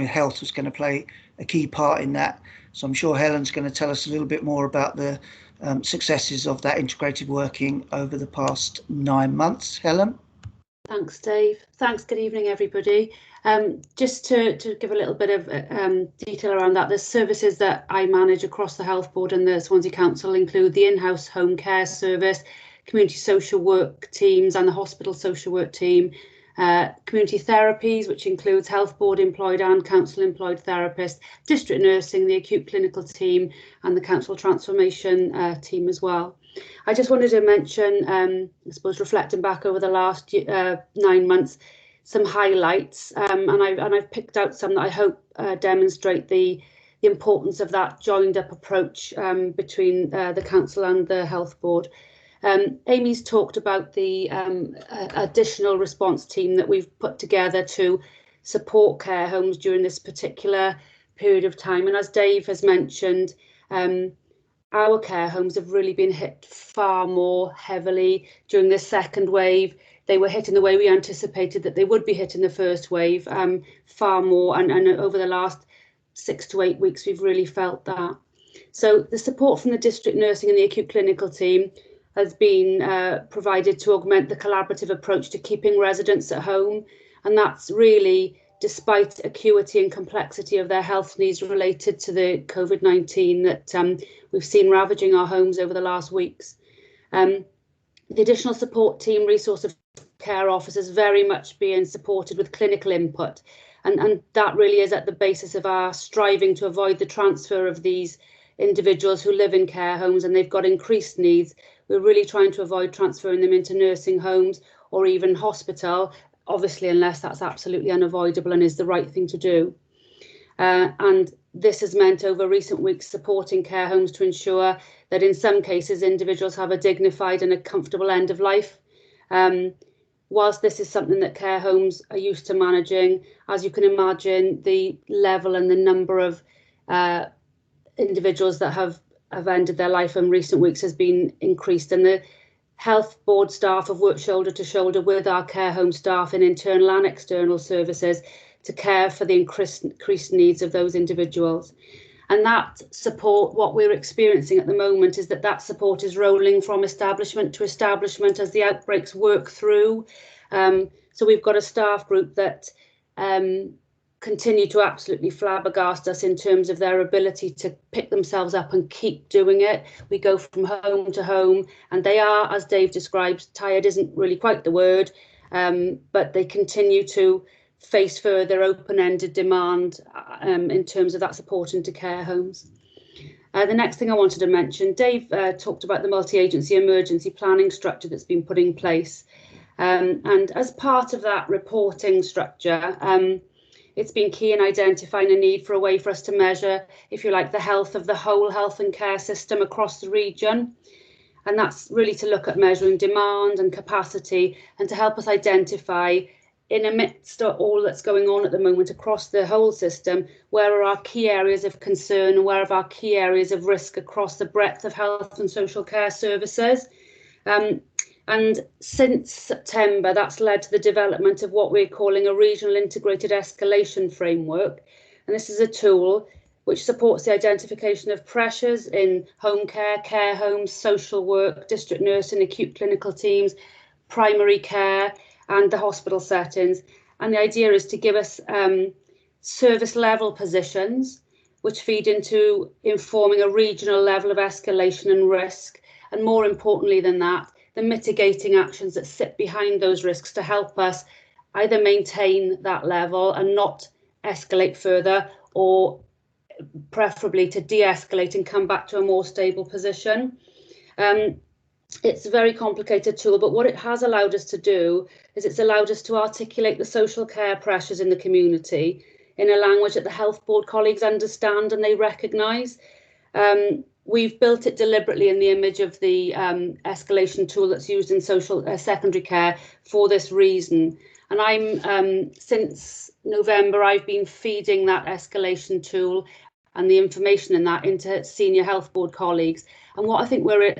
health was going to play a key part in that. So I'm sure Helen's going to tell us a little bit more about the successes of that integrated working over the past 9 months. Helen? Thanks, Dave. Thanks. Good evening, everybody. Just to give a little bit of detail around that, the services that I manage across the Health Board and the Swansea Council include the in-house home care service, community social work teams and the hospital social work team, community therapies, which includes Health Board employed and Council employed therapists, district nursing, the acute clinical team and the Council transformation team as well. I just wanted to mention, I suppose, reflecting back over the last 9 months, some highlights, and I've picked out some that I hope demonstrate the importance of that joined up approach between the Council and the Health Board. Amy's talked about the additional response team that we've put together to support care homes during this particular period of time. And as Dave has mentioned, our care homes have really been hit far more heavily during this second wave. They were hit in the way we anticipated that they would be hit in the first wave, far more. And over the last 6 to 8 weeks, we've really felt that. So the support from the district nursing and the acute clinical team has been provided to augment the collaborative approach to keeping residents at home. And that's really despite acuity and complexity of their health needs related to the COVID-19 that we've seen ravaging our homes over the last weeks. The additional support team resource of care officers very much being supported with clinical input. And that really is at the basis of our striving to avoid the transfer of these individuals who live in care homes and they've got increased needs. We're really trying to avoid transferring them into nursing homes or even hospital, obviously, unless that's absolutely unavoidable and is the right thing to do. And this has meant over recent weeks supporting care homes to ensure that in some cases individuals have a dignified and a comfortable end of life. Whilst this is something that care homes are used to managing, as you can imagine, the level and the number of individuals that have have ended their life in recent weeks has been increased, and the health board staff have worked shoulder to shoulder with our care home staff in internal and external services to care for the increased needs of those individuals. And that support, what we're experiencing at the moment, is that support is rolling from establishment to establishment as the outbreaks work through. So we've got a staff group that continue to absolutely flabbergast us in terms of their ability to pick themselves up and keep doing it. We go from home to home, and they are, as Dave describes, tired isn't really quite the word, but they continue to face further open-ended demand in terms of that support into care homes. The next thing I wanted to mention, Dave talked about the multi-agency emergency planning structure that's been put in place. And as part of that reporting structure, it's been key in identifying a need for a way for us to measure, if you like, the health of the whole health and care system across the region. And that's really to look at measuring demand and capacity and to help us identify, in amidst of all that's going on at the moment across the whole system, where are our key areas of concern and where are our key areas of risk across the breadth of health and social care services. And since September, that's led to the development of what we're calling a regional integrated escalation framework. And this is a tool which supports the identification of pressures in home care, care homes, social work, district nursing, acute clinical teams, primary care, and the hospital settings. And the idea is to give us service level positions, which feed into informing a regional level of escalation and risk. And more importantly than that, the mitigating actions that sit behind those risks to help us either maintain that level and not escalate further, or preferably to de-escalate and come back to a more stable position. It's a very complicated tool, but what it has allowed us to do is it's allowed us to articulate the social care pressures in the community in a language that the health board colleagues understand and they recognise. We've built it deliberately in the image of the escalation tool that's used in social secondary care for this reason. And I'm since November, I've been feeding that escalation tool and the information in that into senior health board colleagues. And what I think we're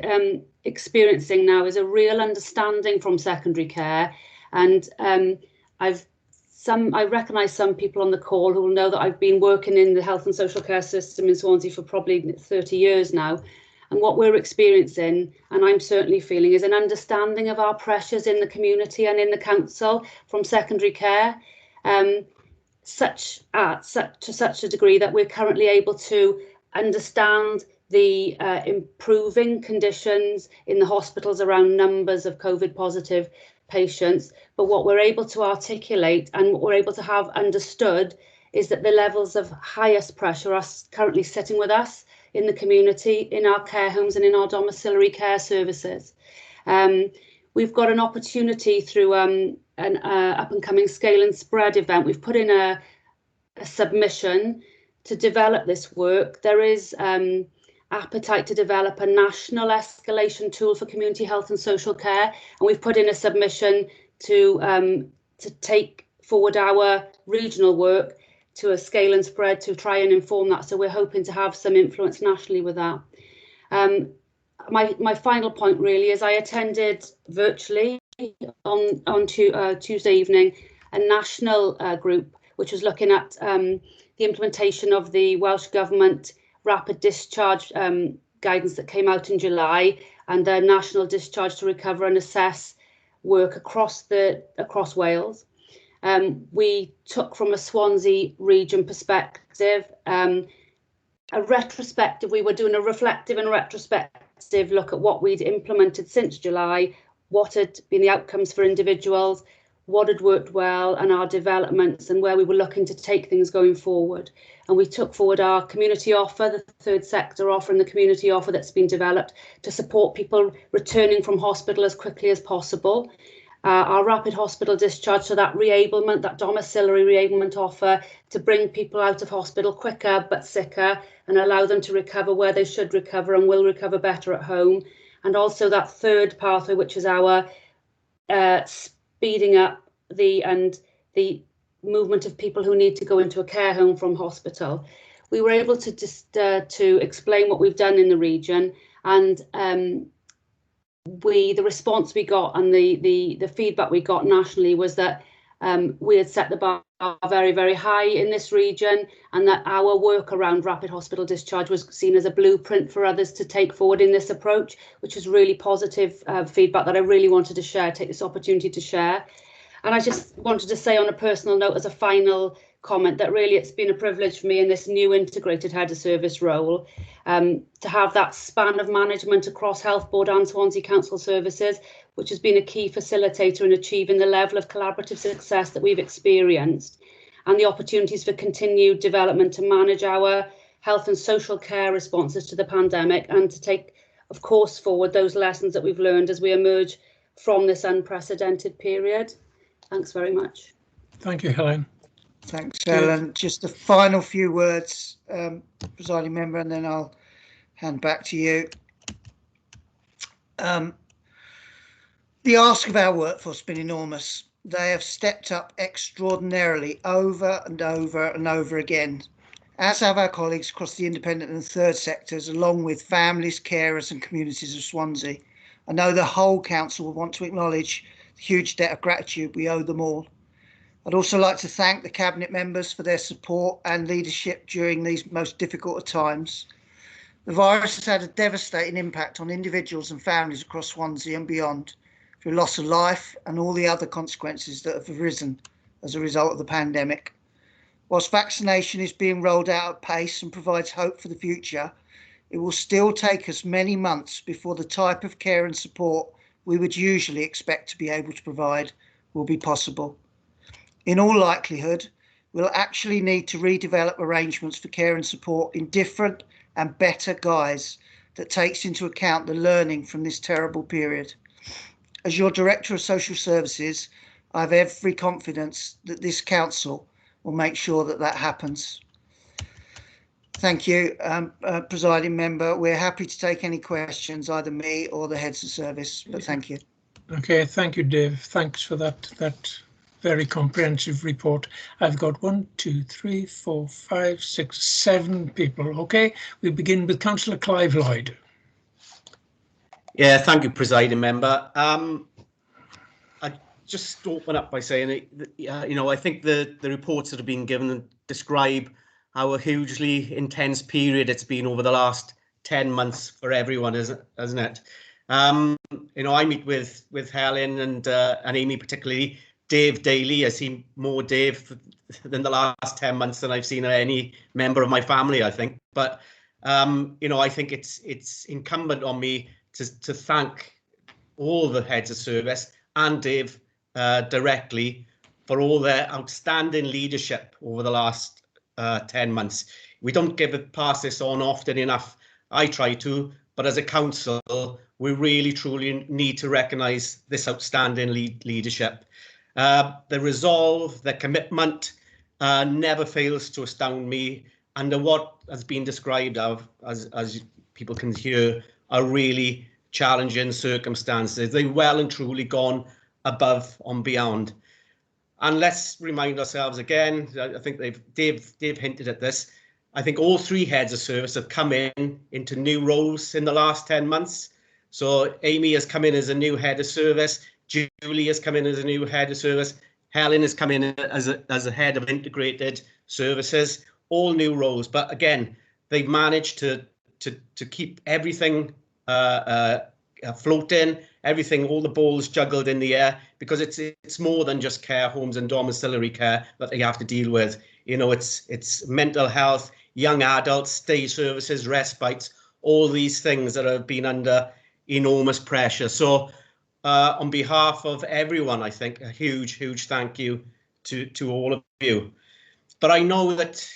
experiencing now is a real understanding from secondary care. And I recognise some people on the call who will know that I've been working in the health and social care system in Swansea for probably 30 years now. And what we're experiencing, and I'm certainly feeling, is an understanding of our pressures in the community and in the council from secondary care, to such a degree that we're currently able to understand the improving conditions in the hospitals around numbers of COVID positive patients. But what we're able to articulate and what we're able to have understood is that the levels of highest pressure are currently sitting with us in the community, in our care homes and in our domiciliary care services. We've got an opportunity through an up and coming scale and spread event. We've put in a submission to develop this work. There is appetite to develop a national escalation tool for community health and social care, and we've put in a submission to take forward our regional work to a scale and spread to try and inform that. So we're hoping to have some influence nationally with that. My final point really is I attended virtually on Tuesday evening a national group which was looking at the implementation of the Welsh Government rapid discharge guidance that came out in July, and the national discharge to recover and assess work across Wales. We took from a Swansea region perspective a retrospective. We were doing a reflective and retrospective look at what we'd implemented since July, what had been the outcomes for individuals, what had worked well, and our developments and where we were looking to take things going forward. And we took forward our community offer, the third sector offer and the community offer that's been developed to support people returning from hospital as quickly as possible. Our rapid hospital discharge, so that reablement, that domiciliary reablement offer to bring people out of hospital quicker but sicker and allow them to recover where they should recover and will recover better at home. And also that third pathway, which is our speeding up the movement of people who need to go into a care home from hospital. we were able to just to explain what we've done in the region, and the response we got and the feedback we got nationally was that we had set the bar very, very high in this region, and that our work around rapid hospital discharge was seen as a blueprint for others to take forward in this approach, which is really positive feedback that I really wanted to share, take this opportunity to share. And I just wanted to say on a personal note, as a final comment, that really it's been a privilege for me in this new integrated head of service role to have that span of management across Health Board and Swansea Council services, which has been a key facilitator in achieving the level of collaborative success that we've experienced, and the opportunities for continued development to manage our health and social care responses to the pandemic, and to take, of course, forward those lessons that we've learned as we emerge from this unprecedented period. Thanks very much. Thank you, Helen. Thanks, Helen. Just a final few words, presiding member, and then I'll hand back to you. The ask of our workforce has been enormous. They have stepped up extraordinarily over and over and over again, as have our colleagues across the independent and third sectors, along with families, carers and communities of Swansea. I know the whole council will want to acknowledge the huge debt of gratitude we owe them all. I'd also like to thank the Cabinet members for their support and leadership during these most difficult of times. The virus has had a devastating impact on individuals and families across Swansea and beyond, through loss of life and all the other consequences that have arisen as a result of the pandemic. Whilst vaccination is being rolled out at pace and provides hope for the future, it will still take us many months before the type of care and support we would usually expect to be able to provide will be possible. In all likelihood, we'll actually need to redevelop arrangements for care and support in different and better guise that takes into account the learning from this terrible period. As your Director of Social Services, I have every confidence that this council will make sure that that happens. Thank you, presiding member. We're happy to take any questions, either me or the heads of service, but thank you. Okay, thank you, Dave. Thanks for that very comprehensive report. I've got 1, 2, 3, 4, 5, 6, 7 people. Okay, we begin with Councillor Clive Lloyd. Yeah, thank you, presiding member. I just open up by saying that, you know, I think the reports that have been given describe how a hugely intense period it's been over the last 10 months for everyone, hasn't it? You know, I meet with Helen and Amy, particularly Dave daily. I see more Dave than the last 10 months than I've seen any member of my family, I think. But you know, I think it's incumbent on me to thank all the heads of service and Dave directly for all their outstanding leadership over the last 10 months. We don't pass this on often enough. I try to, but as a council, we really truly need to recognise this outstanding leadership. The resolve, the commitment never fails to astound me under what has been described as people can hear, are really challenging circumstances. They've well and truly gone above and beyond. And let's remind ourselves again, I think Dave hinted at this, I think all 3 heads of service have come into new roles in the last 10 months. So Amy has come in as a new head of service, Julie has come in as a new head of service, Helen has come in as a head of integrated services, all new roles. But again, they've managed to keep everything floating, everything, all the balls juggled in the air, because it's more than just care homes and domiciliary care that they have to deal with. You know, it's mental health, young adults, day services, respites, all these things that have been under enormous pressure. So on behalf of everyone, I think a huge thank you to all of you. But I know that,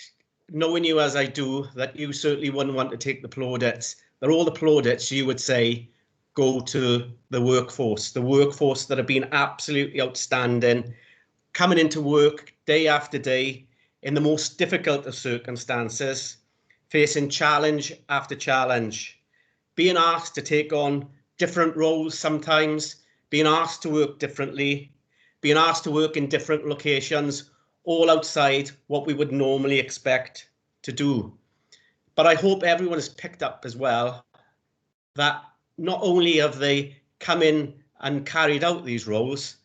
knowing you as I do, that you certainly wouldn't want to take the plaudits. They're all the plaudits, you would say, go to the workforce that have been absolutely outstanding, coming into work day after day in the most difficult of circumstances, facing challenge after challenge, being asked to take on different roles sometimes, being asked to work differently, being asked to work in different locations, all outside what we would normally expect to do. But I hope everyone has picked up as well that not only have they come in and carried out these roles,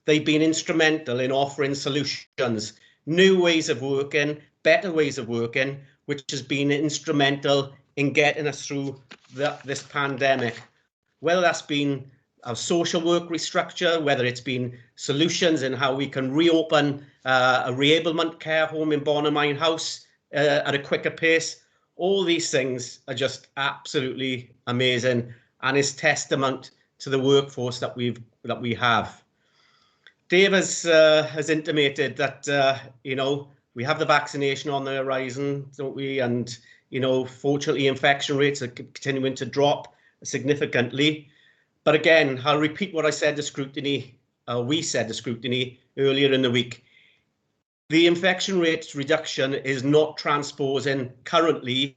they've been instrumental in offering solutions, new ways of working, better ways of working, which has been instrumental in getting us through this pandemic. Whether that's been our social work restructure, whether it's been solutions in how we can reopen a reablement care home in Bonamine House at a quicker pace, all these things are just absolutely amazing and is testament to the workforce that we have. Dave has intimated that we have the vaccination on the horizon, don't we? And fortunately, infection rates are continuing to drop significantly. But again, I'll repeat what I said to scrutiny. We said to scrutiny earlier in the week. The infection rates reduction is not transposing currently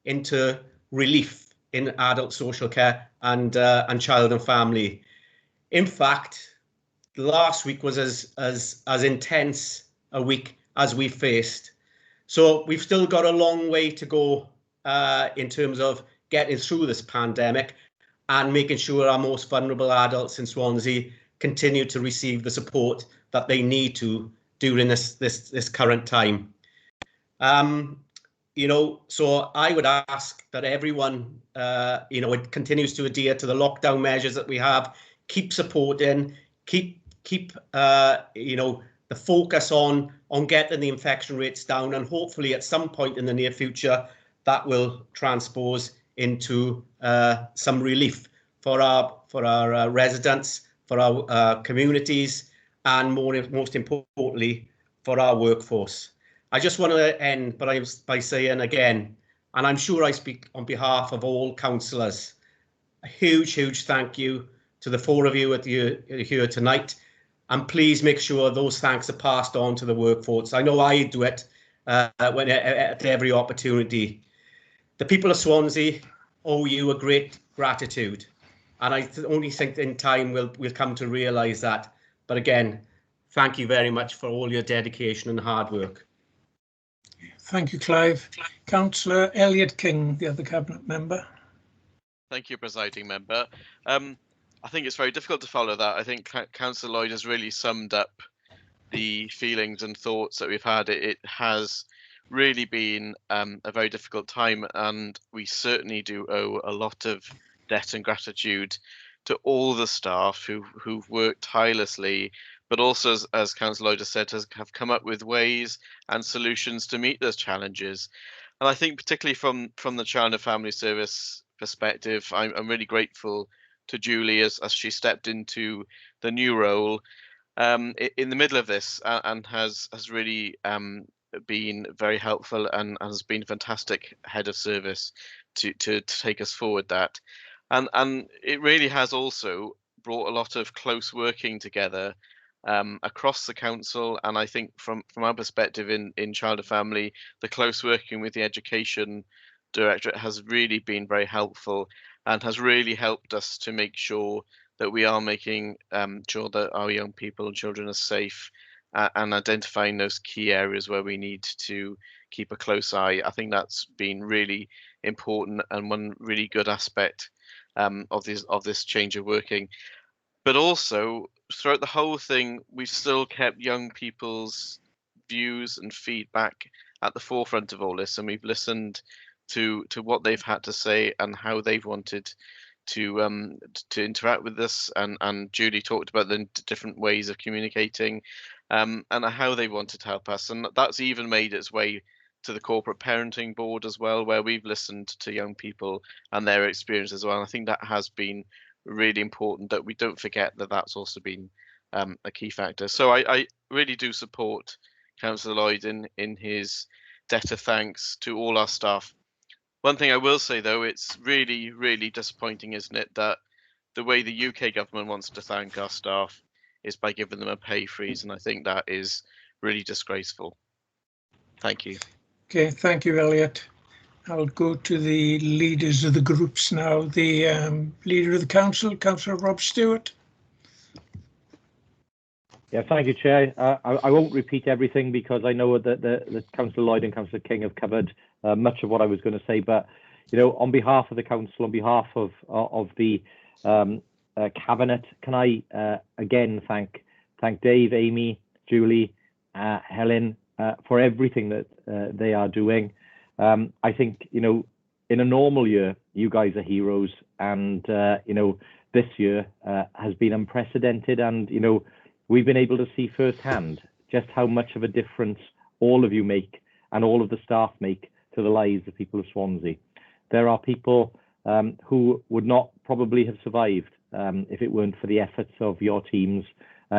into relief in adult social care and child and family. In fact, last week was as intense a week as we faced. So we've still got a long way to go in terms of getting through this pandemic and making sure our most vulnerable adults in Swansea continue to receive the support that they need to during this current time. So I would ask that everyone, continues to adhere to the lockdown measures that we have, keep supporting, keep the focus on getting the infection rates down, and hopefully at some point in the near future that will transpose into some relief for our residents, for our communities, and most importantly for our workforce. I just want to end by saying again, and I'm sure I speak on behalf of all councillors, a huge thank you to the four of you here tonight, and please make sure those thanks are passed on to the workforce. I know I do it at every opportunity. The people of Swansea owe you a great gratitude, and I only think in time we'll come to realise that. But again, thank you very much for all your dedication and hard work. Thank you, Clive. Councillor Elliot King, the other cabinet member. Thank you, presiding member. I think it's very difficult to follow that. I think Councillor Lloyd has really summed up the feelings and thoughts that we've had. It has really been a very difficult time, and we certainly do owe a lot of debt and gratitude to all the staff who've worked tirelessly, but also, as Councillor Lloyd has said, have come up with ways and solutions to meet those challenges. And I think particularly from the Child and Family Service perspective, I'm really grateful to Julie as she stepped into the new role in the middle of this and has really been very helpful and has been a fantastic head of service to take us forward that. And it really has also brought a lot of close working together across the council, and I think from our perspective in Child and Family, the close working with the Education Directorate has really been very helpful and has really helped us to make sure that we are making sure that our young people and children are safe and identifying those key areas where we need to keep a close eye. I think that's been really important and one really good aspect of this change of working. But also throughout the whole thing, we've still kept young people's views and feedback at the forefront of all this, and we've listened to what they've had to say and how they've wanted to interact with us. And Julie talked about the different ways of communicating and how they wanted to help us, and that's even made its way to the corporate parenting board as well, where we've listened to young people and their experience as well. And I think that has been really important, that we don't forget that that's also been a key factor. So I really do support Councillor Lloyd in his debt of thanks to all our staff. One thing I will say though, it's really, really disappointing, isn't it, that the way the UK government wants to thank our staff is by giving them a pay freeze, and I think that is really disgraceful. Thank you. Okay, thank you, Elliot. I'll go to the leaders of the groups now. The leader of the council, Councillor Rob Stewart. Yeah, thank you, Chair. I won't repeat everything because I know that Councillor Lloyd and Councillor King have covered much of what I was going to say, but you know, on behalf of the council, on behalf of the cabinet, can I again thank Dave, Amy, Julie, Helen for everything that they are doing. I think, you know, in a normal year, you guys are heroes, and you know, this year has been unprecedented, and you know, we've been able to see firsthand just how much of a difference all of you make and all of the staff make to the lives of people of Swansea. There are people who would not probably have survived if it weren't for the efforts of your teams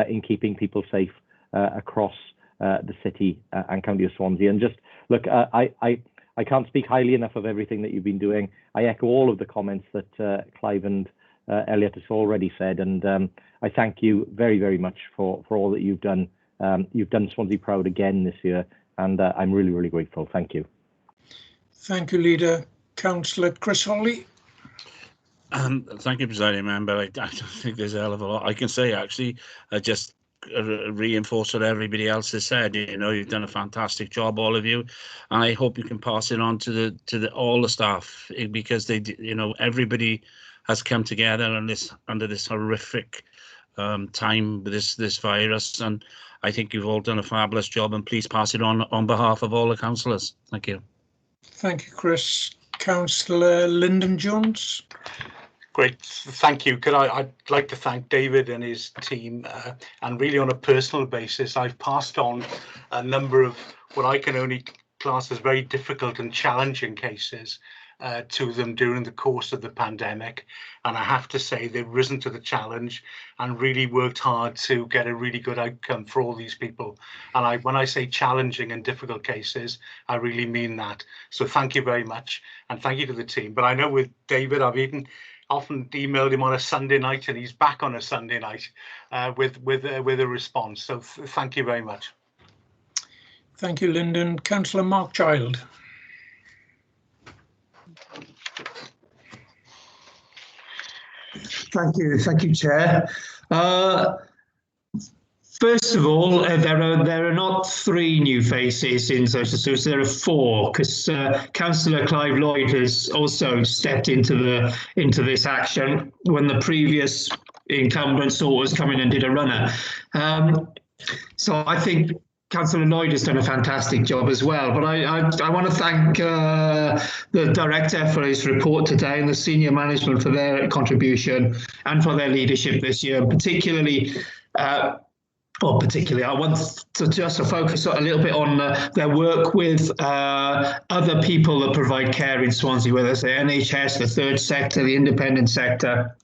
in keeping people safe across the city and county of Swansea. And just look, I can't speak highly enough of everything that you've been doing. I echo all of the comments that Clive and Elliot has already said, and I thank you very, very much for all that you've done. You've done Swansea proud again this year, and I'm really, really grateful. Thank you. Thank you, Leader. Councillor Chris Holly. Thank you, Presiding Member. I don't think there's a hell of a lot I can say, actually. Just reinforce what everybody else has said. You know, you've done a fantastic job, all of you, and I hope you can pass it on to all the staff, because they, you know, everybody has come together on this under this horrific time with this virus, and I think you've all done a fabulous job, and please pass it on behalf of all the councillors. Thank you. Thank you, Chris. Councillor Lyndon Jones. Great, thank you. I'd like to thank David and his team, and really on a personal basis, I've passed on a number of what I can only class as very difficult and challenging cases to them during the course of the pandemic, and I have to say they've risen to the challenge and really worked hard to get a really good outcome for all these people. And when I say challenging and difficult cases, I really mean that. So thank you very much, and thank you to the team. But I know with David, I've often emailed him on a Sunday night, and he's back on a Sunday night with a response. So thank you very much. Thank you, Lyndon. Councillor Mark Child. Thank you, Chair. First of all, there are not 3 new faces in social services. There are 4, because Councillor Clive Lloyd has also stepped into this action when the previous incumbent thought was coming and did a runner. So I think Councillor Lloyd has done a fantastic job as well, but I want to thank the Director for his report today and the senior management for their contribution and for their leadership this year, and particularly, I want to just focus a little bit on their work with other people that provide care in Swansea, whether it's the NHS, the third sector, the independent sector.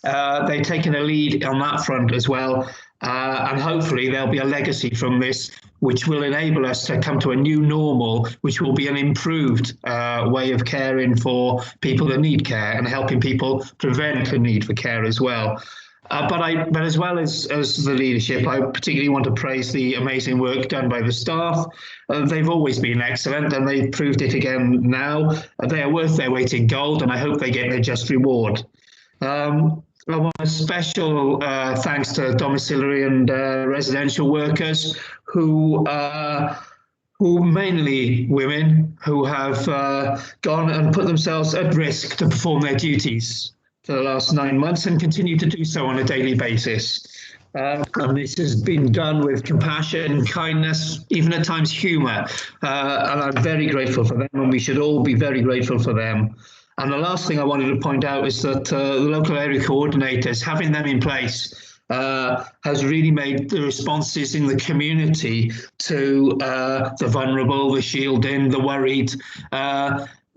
They've taken a lead on that front as well. And hopefully there'll be a legacy from this, which will enable us to come to a new normal, which will be an improved way of caring for people that need care and helping people prevent the need for care as well. But as well as the leadership, I particularly want to praise the amazing work done by the staff. They've always been excellent, and they've proved it again now. They are worth their weight in gold, and I hope they get their just reward. I want a special thanks to domiciliary and residential workers who mainly women, who have gone and put themselves at risk to perform their duties for the last 9 months and continue to do so on a daily basis. And this has been done with compassion, kindness, even at times humour. And I'm very grateful for them, and we should all be very grateful for them. And the last thing I wanted to point out is that the local area coordinators, having them in place, has really made the responses in the community to the vulnerable, the shielding, the worried.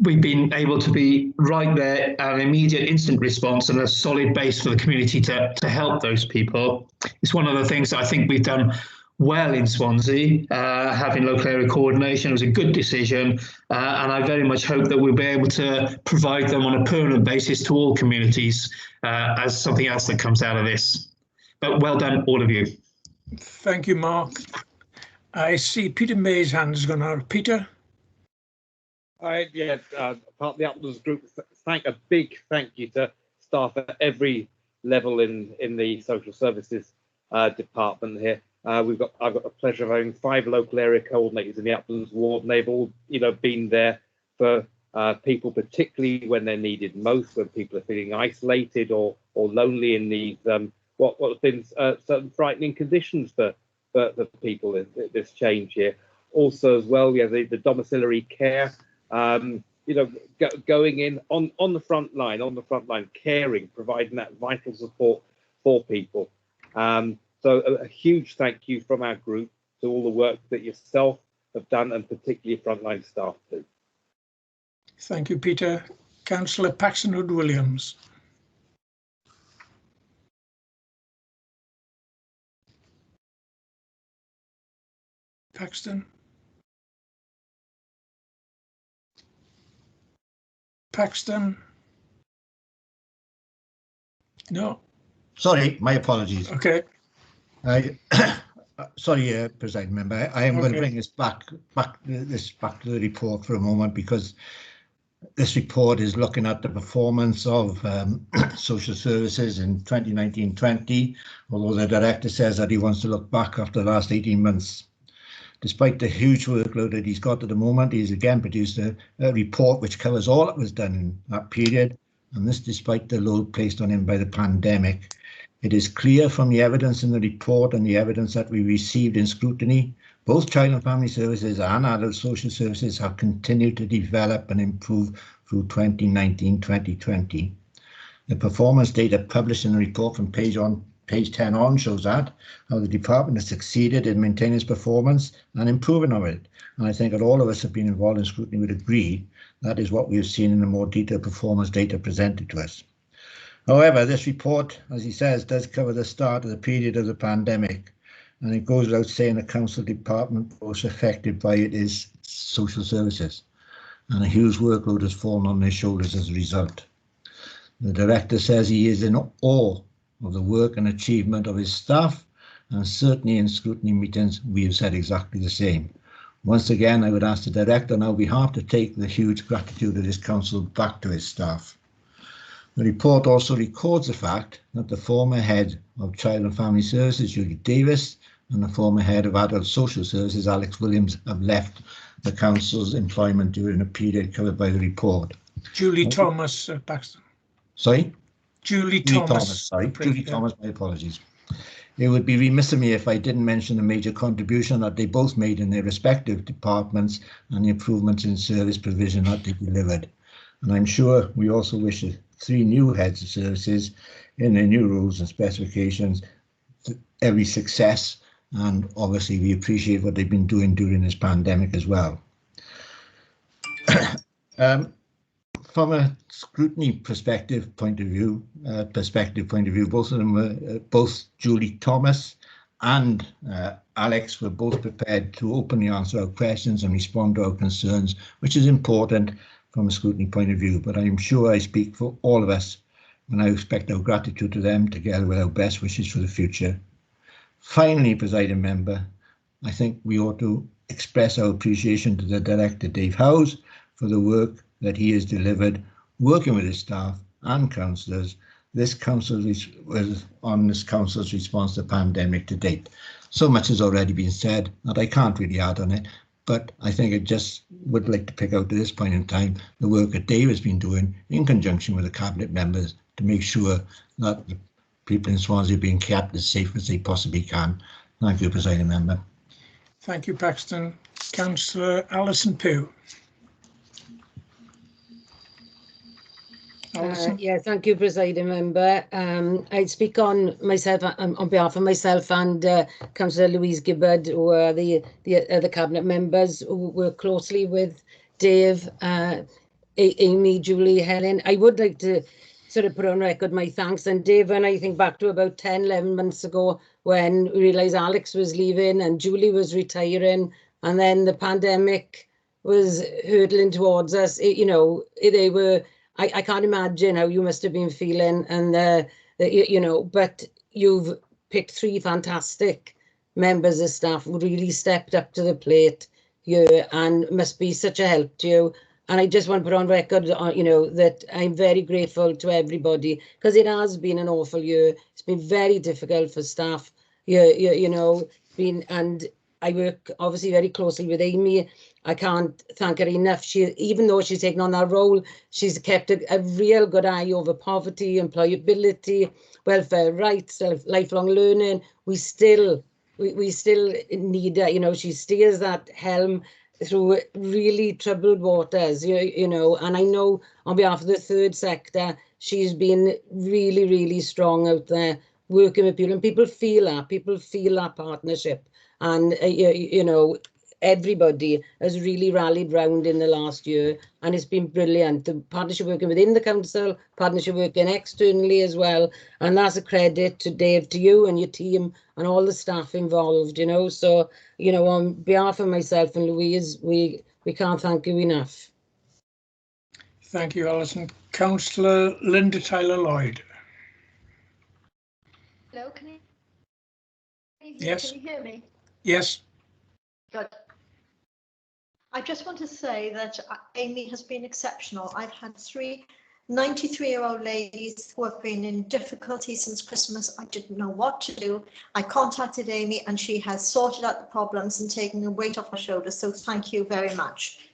We've been able to be right there, an immediate instant response and a solid base for the community to help those people. It's one of the things that I think we've done well in Swansea. Having local area coordination was a good decision, and I very much hope that we'll be able to provide them on a permanent basis to all communities as something else that comes out of this. But well done, all of you. Thank you, Mark. I see Peter May's hand is going out. Peter? Part of the Appendix group, a big thank you to staff at every level in the social services department here. I've got the pleasure of having 5 local area coordinators in the Appendix ward, and they've all been there for people, particularly when they're needed most, when people are feeling isolated or lonely in these what have been certain frightening conditions for people in this change here. Also, as well, we have the domiciliary care. You know, going in on the front line, caring, providing that vital support for people. So a huge thank you from our group to all the work that yourself have done, and particularly frontline staff too. Thank you, Peter. Councillor Paxton Hood-Williams. Paxton. Paxton. No. Sorry, my apologies. Okay. Sorry, President Member. I am going to bring this back to the report for a moment, because this report is looking at the performance of social services in 2019-20, although the director says that he wants to look back after the last 18 months. Despite the huge workload that he's got at the moment, he's again produced a report which covers all that was done in that period, and this despite the load placed on him by the pandemic. It is clear from the evidence in the report and the evidence that we received in scrutiny, both child and family services and adult social services have continued to develop and improve through 2019-2020. The performance data published in the report from page 10 on shows that how the department has succeeded in maintaining its performance and improving on it. And I think that all of us have been involved in scrutiny would agree that is what we have seen in the more detailed performance data presented to us. However, this report, as he says, does cover the start of the period of the pandemic, and it goes without saying the council department most affected by it is social services, and a huge workload has fallen on their shoulders as a result. The director says he is in awe of the work and achievement of his staff, and certainly in scrutiny meetings we have said exactly the same. Once again, I would ask the director on our behalf to take the huge gratitude of this council back to his staff. The report also records the fact that the former head of Child and Family Services, Julie Davis, and the former head of Adult Social Services, Alex Williams, have left the council's employment during a period covered by the report. Julie Thomas, Paxton. Sorry? Julie Thomas. Sorry, Julie Thomas, my apologies. It would be remiss of me if I didn't mention the major contribution that they both made in their respective departments and the improvements in service provision that they delivered. And I'm sure we also wish 3 new heads of services in their new rules and specifications every success, and obviously we appreciate what they've been doing during this pandemic as well. From a scrutiny point of view, both of them were, both Julie Thomas and Alex were both prepared to openly answer our questions and respond to our concerns, which is important from a scrutiny point of view, but I'm sure I speak for all of us when I expect our gratitude to them, together with our best wishes for the future. Finally, Presiding Member, I think we ought to express our appreciation to the Director, Dave Howes, for the work that he has delivered, working with his staff and councillors, on this council's response to the pandemic to date. So much has already been said that I can't really add on it, but I think I just would like to pick out at this point in time the work that Dave has been doing in conjunction with the Cabinet members to make sure that the people in Swansea are being kept as safe as they possibly can. Thank you, Presiding Member. Thank you, Paxton. Councillor Alison Pugh. Yeah, thank you, Presiding Member. I'd speak on myself, on behalf of myself and Councillor Louise Gibbard, who are the other Cabinet members who work closely with Dave, Amy, Julie, Helen. I would like to sort of put on record my thanks. And Dave, when I think back to about 10, 11 months ago, when we realised Alex was leaving and Julie was retiring, and then the pandemic was hurtling towards us, you know, they were... I can't imagine how you must have been feeling, and you know, but you've picked 3 fantastic members of staff who really stepped up to the plate here and must be such a help to you. And I just want to put on record, you know, that I'm very grateful to everybody, because it has been an awful year. It's been very difficult for staff, you know, and I work obviously very closely with Amy. I can't thank her enough. Even though she's taken on that role, she's kept a real good eye over poverty, employability, welfare rights, lifelong learning. We still need her. You know, she steers that helm through really troubled waters. You know, and I know on behalf of the third sector, she's been really, really strong out there working with people, and people feel that partnership. And you know, everybody has really rallied round in the last year, and it's been brilliant. The partnership working within the council, partnership working externally as well, and that's a credit to Dave, to you and your team and all the staff involved. You know, so you know, on behalf of myself and Louise, we can't thank you enough. Thank you, Alison. Councillor Linda Taylor-Lloyd. Hello, can you Yes. Can you hear me? Yes. Good. I just want to say that Amy has been exceptional. I've had 3 93-year-old ladies who have been in difficulty since Christmas. I didn't know what to do. I contacted Amy and she has sorted out the problems and taken the weight off her shoulders. So thank you very much.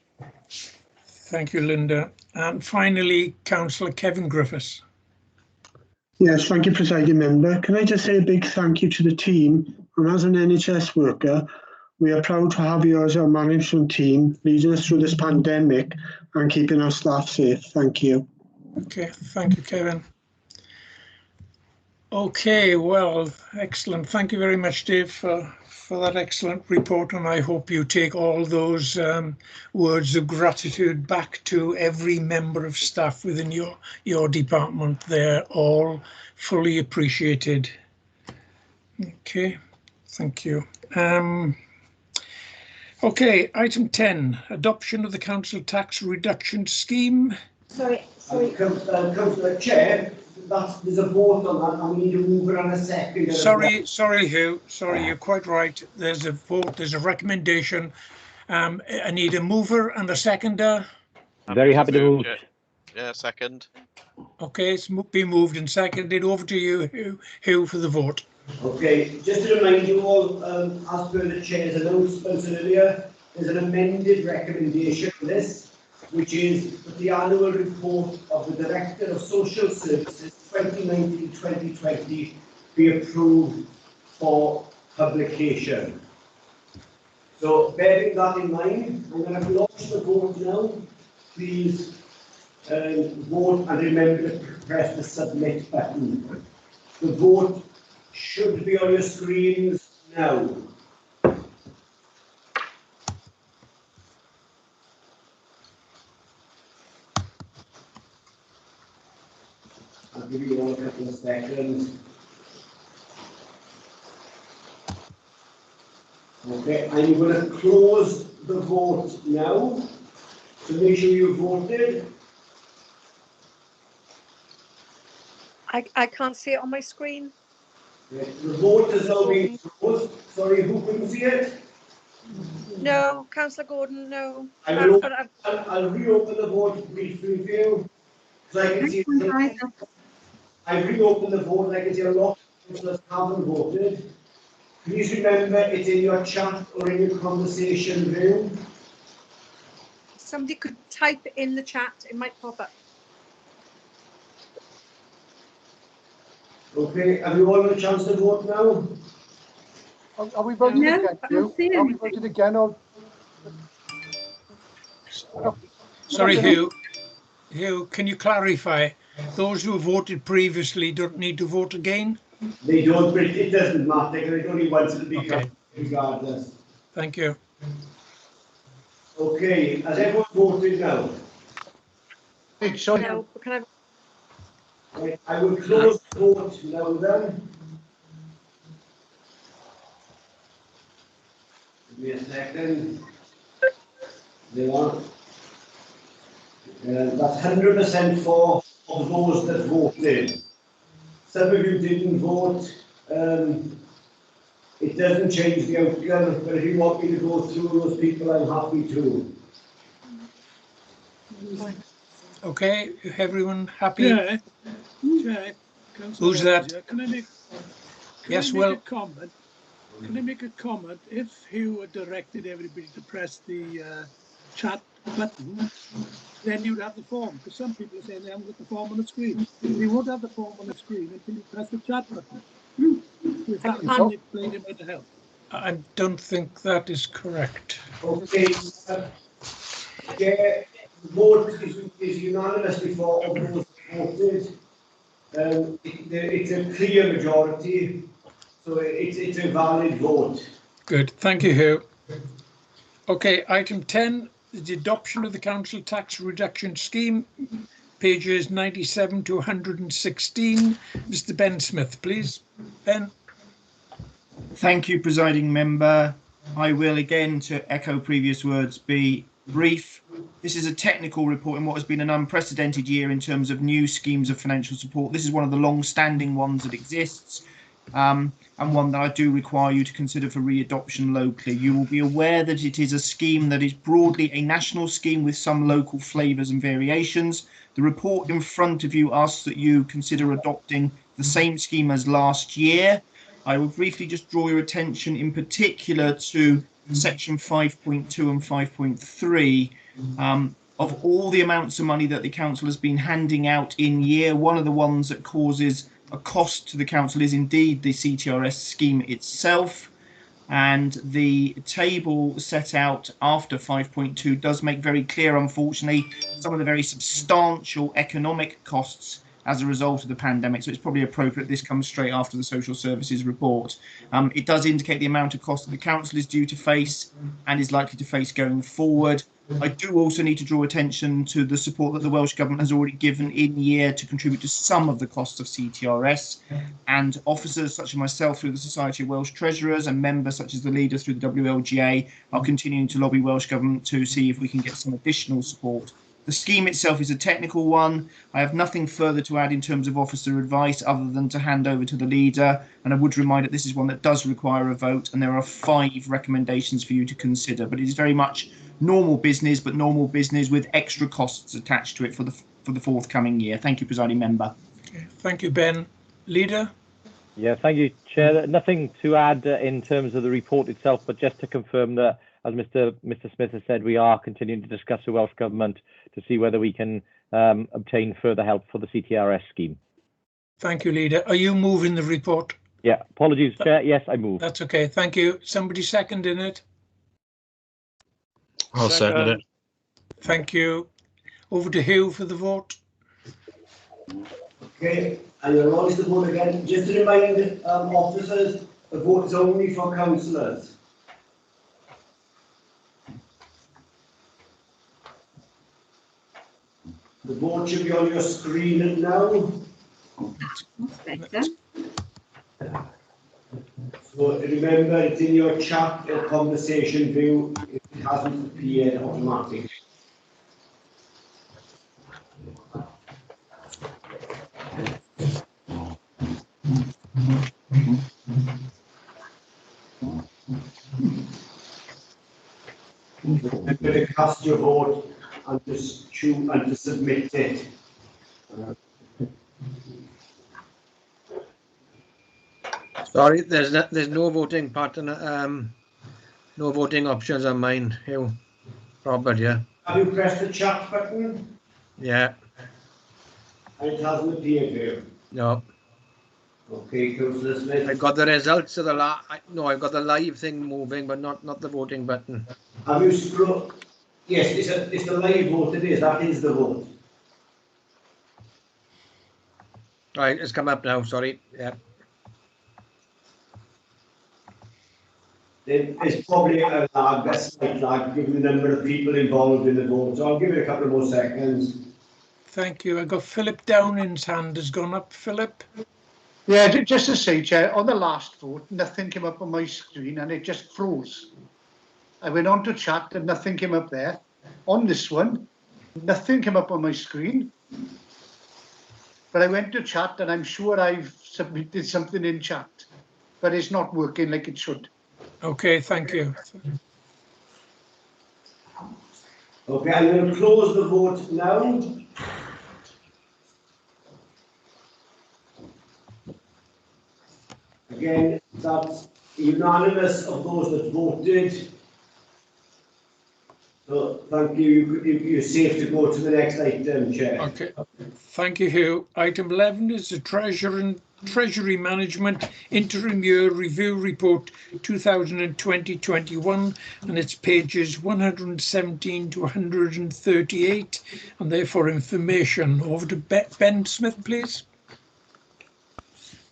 Thank you, Linda. And finally, Councillor Kevin Griffiths. Yes, thank you, Presiding Member. Can I just say a big thank you to the team? And as an NHS worker, we are proud to have you as our management team, leading us through this pandemic and keeping our staff safe. Thank you. Okay, thank you, Kevin. Okay, well, excellent. Thank you very much, Dave, for that excellent report, and I hope you take all those words of gratitude back to every member of staff within your department. They're all fully appreciated. Okay, thank you. Okay, item 10, adoption of the council tax reduction scheme. Sorry. Councillor Chair, there's a vote on that and we need a mover and a second. Sorry, Hugh. Sorry, you're quite right. There's a vote, there's a recommendation. I need a mover and a seconder. Very happy to move. Yeah, second. Okay, it's been moved and seconded. Over to you, Hugh, for the vote. Okay, just to remind you all, as per the Chair's announcement earlier, there's an amended recommendation for this, which is that the annual report of the Director of Social Services 2019-2020 be approved for publication. So bearing that in mind, I'm going to launch the vote now. Please vote and remember to press the submit button. The vote should be on your screens now. I'll give you all a couple of seconds. Okay, I'm going to close the vote now. So make sure you voted. I can't see it on my screen. Okay, the vote has now been closed. Sorry, who couldn't see it? No, Councillor Gordon, no. I'll reopen the vote briefly for you. So I can see I reopened the vote and I can see a lot of councillors haven't voted. Please remember it's in your chat or in your conversation room. Somebody could type it in the chat, it might pop up. Okay, have you all had a chance to vote now? Are we voting again? Are we voting again? Or... Sorry, Hugh. Hugh, can you clarify? Those who voted previously don't need to vote again? They don't, but it doesn't matter. It's only once it'll be counted regardless. Thank you. Okay, has everyone voted now? No, can I... Right, I will close the vote now then. Give me a second. There you are. That's 100% for of those that voted. Some of you didn't vote. It doesn't change the outcome, but if you want me to go through those people, I'm happy to. Okay, everyone happy? Yeah. Chair, Who's that? Can I make Yes, a well, comment? Can I make a comment? If Hugh had directed everybody to press the chat button, then you'd have the form, because some people are saying they haven't got the form on the screen. You won't have the form on the screen until you press the chat button. If that can explain, it might help. I don't think that is correct. Okay. The vote is unanimous before all those voted. It's a clear majority, so it's a valid vote. Good, thank you, Hugh. Okay, item 10 is the adoption of the council tax reduction scheme, pages 97 to 116. Mr. Ben Smith, please. Ben. Thank you, presiding member. I will, again, to echo previous words, be brief. This is a technical report in what has been an unprecedented year in terms of new schemes of financial support. This is one of the long-standing ones that exists, and one that I do require you to consider for re-adoption locally. You will be aware that it is a scheme that is broadly a national scheme with some local flavours and variations. The report in front of you asks that you consider adopting the same scheme as last year. I will briefly just draw your attention in particular to section 5.2 and 5.3. Of all the amounts of money that the council has been handing out in year, one of the ones that causes a cost to the council is indeed the CTRS scheme itself. And the table set out after 5.2 does make very clear, unfortunately, some of the very substantial economic costs as a result of the pandemic. So it's probably appropriate this comes straight after the social services report. It does indicate the amount of cost that the council is due to face and is likely to face going forward. I do also need to draw attention to the support that the Welsh Government has already given in year to contribute to some of the costs of CTRS, and officers such as myself through the Society of Welsh Treasurers and members such as the leader through the WLGA are continuing to lobby Welsh Government to see if we can get some additional support. The scheme itself is a technical one. I have nothing further to add in terms of officer advice other than to hand over to the leader. And I would remind that this is one that does require a vote, and there are 5 recommendations for you to consider. But it is very much normal business, but normal business with extra costs attached to it for the forthcoming year. Thank you, presiding member. Okay, thank you, Ben. Leader? Yeah, thank you, Chair. Nothing to add in terms of the report itself, but just to confirm that, as Mr. Smith has said, we are continuing to discuss the Welsh Government to see whether we can obtain further help for the CTRS scheme. Thank you, Leader. Are you moving the report? Yeah, apologies, Chair. Yes, I move. That's okay. Thank you. Somebody seconding it? I'll second it. Thank you. Over to Hugh for the vote. Okay, and you're on to the vote again. Just to remind officers, the vote is only for councillors. The vote should be on your screen now. So remember, it's in your chat or conversation view. It hasn't appeared automatically. Remember to cast your vote and just choose and to submit it. Sorry, there's no voting pattern. No voting options on mine. Hugh, Robert, yeah. Have you pressed the chat button? Yeah. And it hasn't appeared here. No. Okay, Councillor Smith. I got the results of the I've got the live thing moving, but not the voting button. Have you scrolled? Yes, it's the live vote. It is. That is the vote. Right, it's come up now. Sorry. Yeah. It's probably a lag, a slight lag, given the number of people involved in the vote. So I'll give it a couple more seconds. Thank you. I got Philip Downing's hand has gone up. Philip? Yeah, just to say, Chair, on the last vote, nothing came up on my screen and it just froze. I went on to chat and nothing came up there. On this one, nothing came up on my screen. But I went to chat and I'm sure I've submitted something in chat, but it's not working like it should. Okay, thank you. Okay, I'm going to close the vote now. Again, that's unanimous of those that voted. So thank you. You're safe to go to the next item, Chair. Okay, thank you, Hugh. Item 11 is the Treasury Management Interim Year Review Report 2020-21, and it's pages 117 to 138, and therefore information. Over to Ben Smith, please.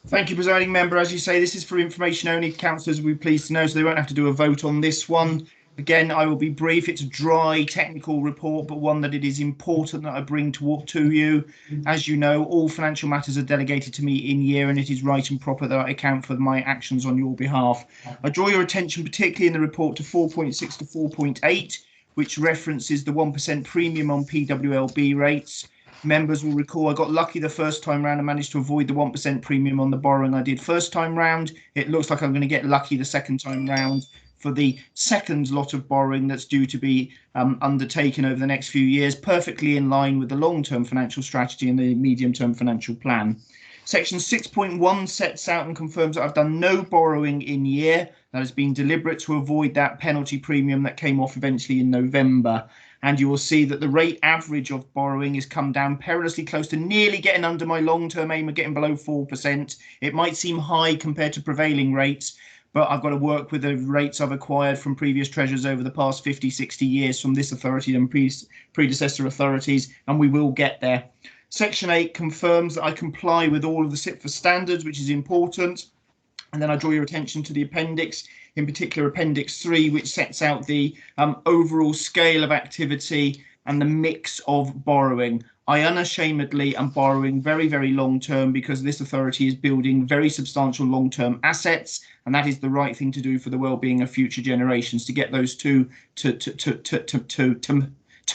Thank you, presiding member. As you say, this is for information only. Councillors will be pleased to know, so they won't have to do a vote on this one. Again, I will be brief. It's a dry technical report, but one that it is important that I bring to you. As you know, all financial matters are delegated to me in year, and it is right and proper that I account for my actions on your behalf. I draw your attention, particularly in the report, to 4.6 to 4.8, which references the 1% premium on PWLB rates. Members will recall I got lucky the first time round and managed to avoid the 1% premium on the borrowing I did first time round. It looks like I'm going to get lucky the second time round for the second lot of borrowing that's due to be undertaken over the next few years, perfectly in line with the long-term financial strategy and the medium-term financial plan. Section 6.1 sets out and confirms that I've done no borrowing in year. That has been deliberate to avoid that penalty premium that came off eventually in November. And you will see that the rate average of borrowing has come down perilously close to nearly getting under my long-term aim of getting below 4%. It might seem high compared to prevailing rates, but I've got to work with the rates I've acquired from previous treasurers over the past 50, 60 years from this authority and predecessor authorities, and we will get there. Section 8 confirms that I comply with all of the SIPFA standards, which is important. And then I draw your attention to the appendix, in particular Appendix 3, which sets out the overall scale of activity and the mix of borrowing. I unashamedly am borrowing very, very long term because this authority is building very substantial long term assets, and that is the right thing to do for the well-being of future generations, to get those two to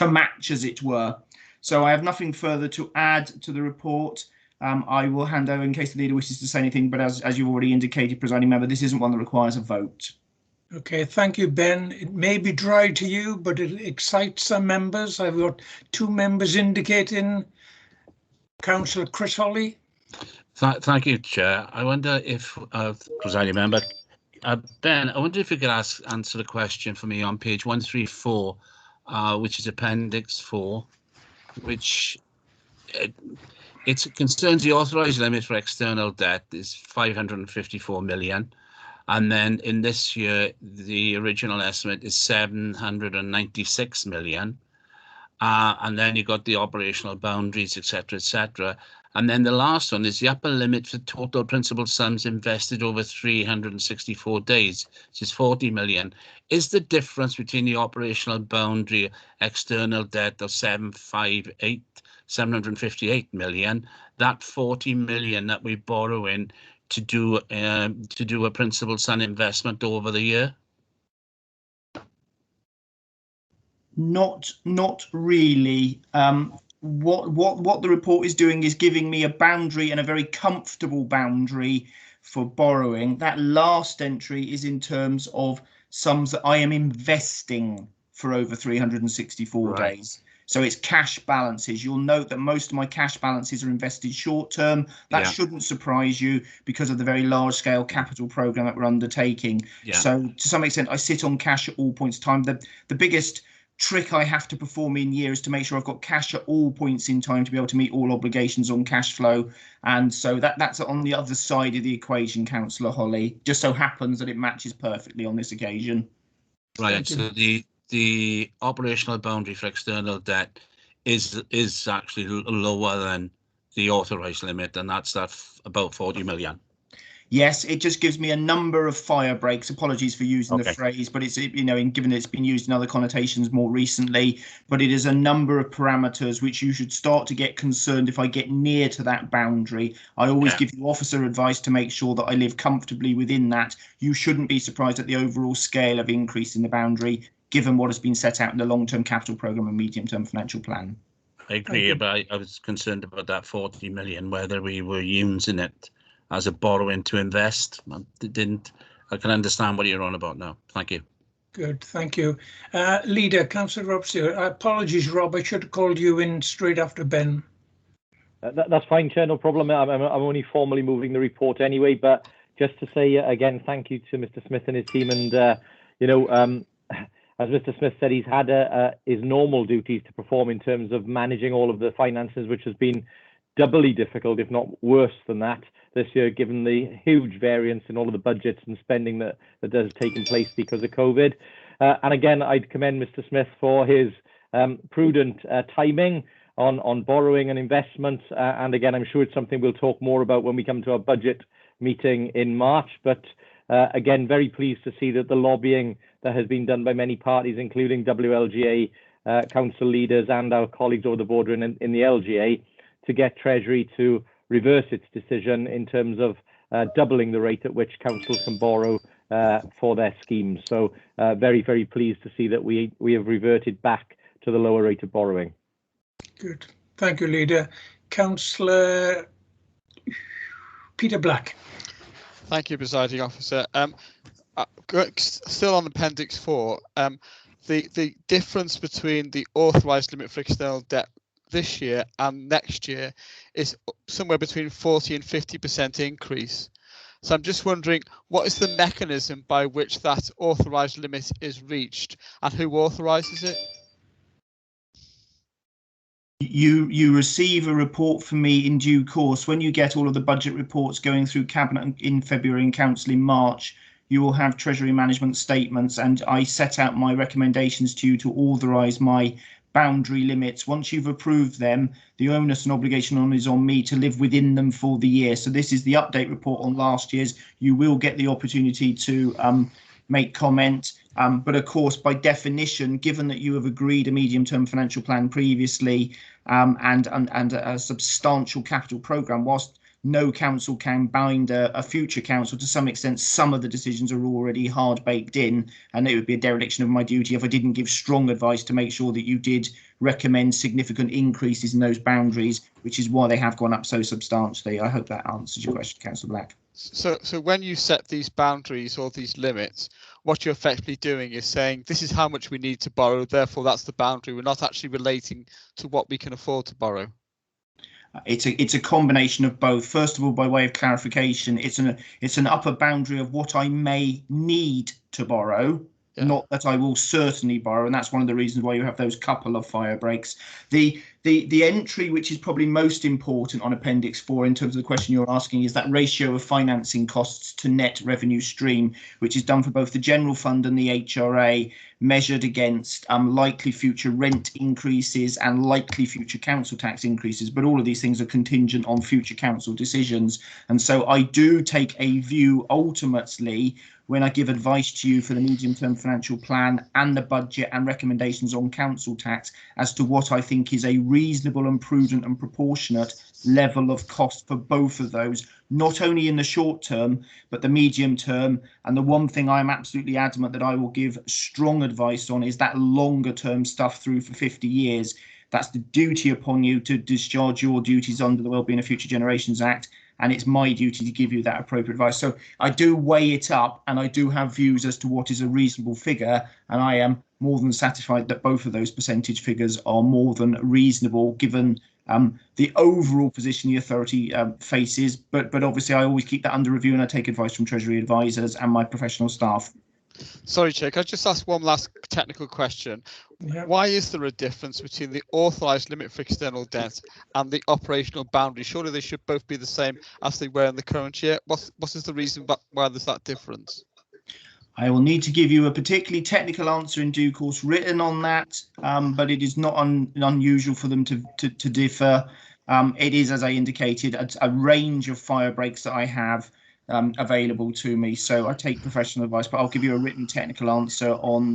match, as it were. So I have nothing further to add to the report. I will hand over in case the leader wishes to say anything, but as you've already indicated, presiding member, this isn't one that requires a vote. Okay, thank you, Ben. It may be dry to you, but it excites some members. I've got 2 members indicating. Councillor Chris Holly. Thank you, Chair. I wonder if, presiding member, Ben, I wonder if you could answer the question for me on page 134, which is Appendix 4, which it concerns the authorised limit for external debt is 554 million. And then in this year, the original estimate is 796 million. And then you got the operational boundaries, etc., etc. And then the last one is the upper limit for total principal sums invested over 364 days, which is 40 million. Is the difference between the operational boundary external debt of 758 million, that 40 million that we borrow in to do a principal sum investment over the year? Not really. What the report is doing is giving me a boundary, and a very comfortable boundary for borrowing. That last entry is in terms of sums that I am investing for over 364 days. So it's cash balances. You'll note that most of my cash balances are invested short term. That shouldn't surprise you because of the very large scale capital program that we're undertaking. So to some extent, I sit on cash at all points in time. The biggest trick I have to perform in year is to make sure I've got cash at all points in time to be able to meet all obligations on cash flow. And so that's on the other side of the equation, Councillor Holly. Just so happens that it matches perfectly on this occasion. Right. So the operational boundary for external debt is actually lower than the authorised limit, and that's about 40 million. Yes, it just gives me a number of fire breaks. Apologies for using the phrase, but it's, you know, given it's been used in other connotations more recently, but it is a number of parameters which you should start to get concerned if I get near to that boundary. I always give you officer advice to make sure that I live comfortably within that. You shouldn't be surprised at the overall scale of increase in the boundary, given what has been set out in the long-term capital programme and medium-term financial plan. I agree, but I was concerned about that 40 million, whether we were using it as a borrowing to invest. I can understand what you're on about now. Thank you. Good, thank you. Leader, Councillor Rob Stewart. Apologies, Rob, I should have called you in straight after Ben. That's fine, Chair, no problem. I'm only formally moving the report anyway, but just to say again, thank you to Mr. Smith and his team. And as Mr. Smith said, he's had his normal duties to perform in terms of managing all of the finances, which has been doubly difficult, if not worse than that, this year, given the huge variance in all of the budgets and spending that has taken place because of COVID. And again, I'd commend Mr. Smith for his prudent timing on borrowing and investment. And again, I'm sure it's something we'll talk more about when we come to our budget meeting in March. But again, very pleased to see that the lobbying that has been done by many parties, including WLGA, council leaders and our colleagues over the border in the LGA, to get Treasury to reverse its decision in terms of doubling the rate at which councils can borrow for their schemes. So very, very pleased to see that we have reverted back to the lower rate of borrowing. Good. Thank you, Leader. Councillor Peter Black. Thank you, Presiding Officer. Still on Appendix 4, the difference between the authorised limit for external debt this year and next year is somewhere between 40 and 50% increase. So I'm just wondering, what is the mechanism by which that authorised limit is reached, and who authorises it? You receive a report from me in due course. When you get all of the budget reports going through Cabinet in February and Council in March, you will have Treasury management statements, and I set out my recommendations to you to authorise my boundary limits. Once you've approved them, the onus and obligation is on me to live within them for the year. So this is the update report on last year's. You will get the opportunity to make comment. But of course, by definition, given that you have agreed a medium-term financial plan previously and a substantial capital programme, whilst no council can bind a future council, to some extent, some of the decisions are already hard baked in, and it would be a dereliction of my duty if I didn't give strong advice to make sure that you did recommend significant increases in those boundaries, which is why they have gone up so substantially. I hope that answers your question, Councillor Black. So when you set these boundaries or these limits, what you're effectively doing is saying this is how much we need to borrow, therefore that's the boundary. We're not actually relating to what we can afford to borrow. It's a combination of both. First of all, by way of clarification, it's an upper boundary of what I may need to borrow, not that I will certainly borrow, and that's one of the reasons why you have those couple of fire breaks. The entry which is probably most important on Appendix 4 in terms of the question you're asking is that ratio of financing costs to net revenue stream, which is done for both the general fund and the HRA, measured against likely future rent increases and likely future council tax increases. But all of these things are contingent on future council decisions. And so I do take a view ultimately when I give advice to you for the medium-term financial plan and the budget and recommendations on council tax as to what I think is a reasonable and prudent and proportionate level of cost for both of those, not only in the short term, but the medium term. And the one thing I'm absolutely adamant that I will give strong advice on is that longer term stuff through for 50 years. That's the duty upon you to discharge your duties under the Wellbeing of Future Generations Act. And it's my duty to give you that appropriate advice. So I do weigh it up, and I do have views as to what is a reasonable figure. And I am more than satisfied that both of those percentage figures are more than reasonable, given the overall position the authority faces. But obviously, I always keep that under review, and I take advice from Treasury advisors and my professional staff. Sorry, Chair, can I just ask one last technical question? Why is there a difference between the authorised limit for external debt and the operational boundary? Surely they should both be the same as they were in the current year. What is the reason why there's that difference? I will need to give you a particularly technical answer in due course written on that, but it is not unusual for them to differ. It is, as I indicated, a range of fire breaks that I have available to me. So I take professional advice, but I'll give you a written technical answer on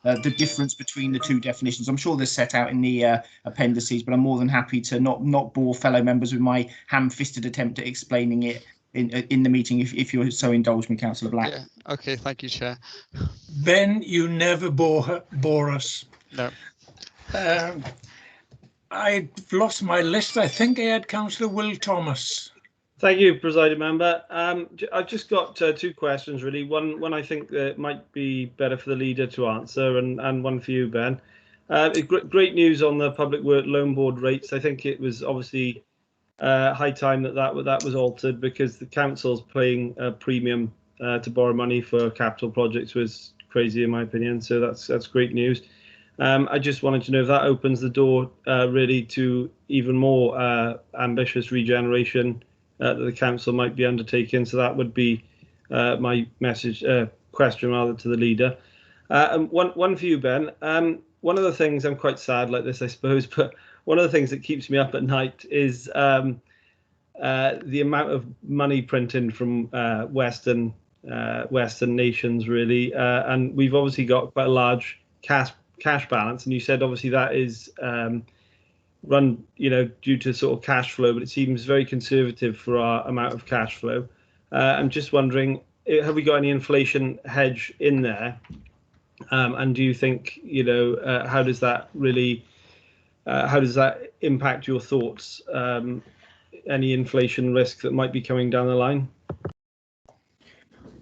the difference between the two definitions. I'm sure they're set out in the appendices, but I'm more than happy to not bore fellow members with my ham-fisted attempt at explaining it in the meeting, if you're so indulged me, Councillor Black. Yeah. Okay, thank you, Chair. Ben, you never bore us. No. I've lost my list. I think I had Councillor Will Thomas. Thank you, Presiding Member. I've just got two questions, really. One I think that might be better for the leader to answer, and one for you, Ben. Great news on the Public Work Loan Board rates. I think it was obviously high time that was altered, because the council's paying a premium to borrow money for capital projects was crazy in my opinion. So that's great news. I just wanted to know if that opens the door really to even more ambitious regeneration that the council might be undertaking. So that would be my message, question rather, to the leader. And one for you, Ben. One of the things, I'm quite sad like this, I suppose, but one of the things that keeps me up at night is the amount of money printing from Western nations, really. And we've obviously got quite a large cash balance, and you said obviously that is run, due to sort of cash flow, but it seems very conservative for our amount of cash flow. I'm just wondering, have we got any inflation hedge in there? And do you think, how does that impact your thoughts? Any inflation risk that might be coming down the line?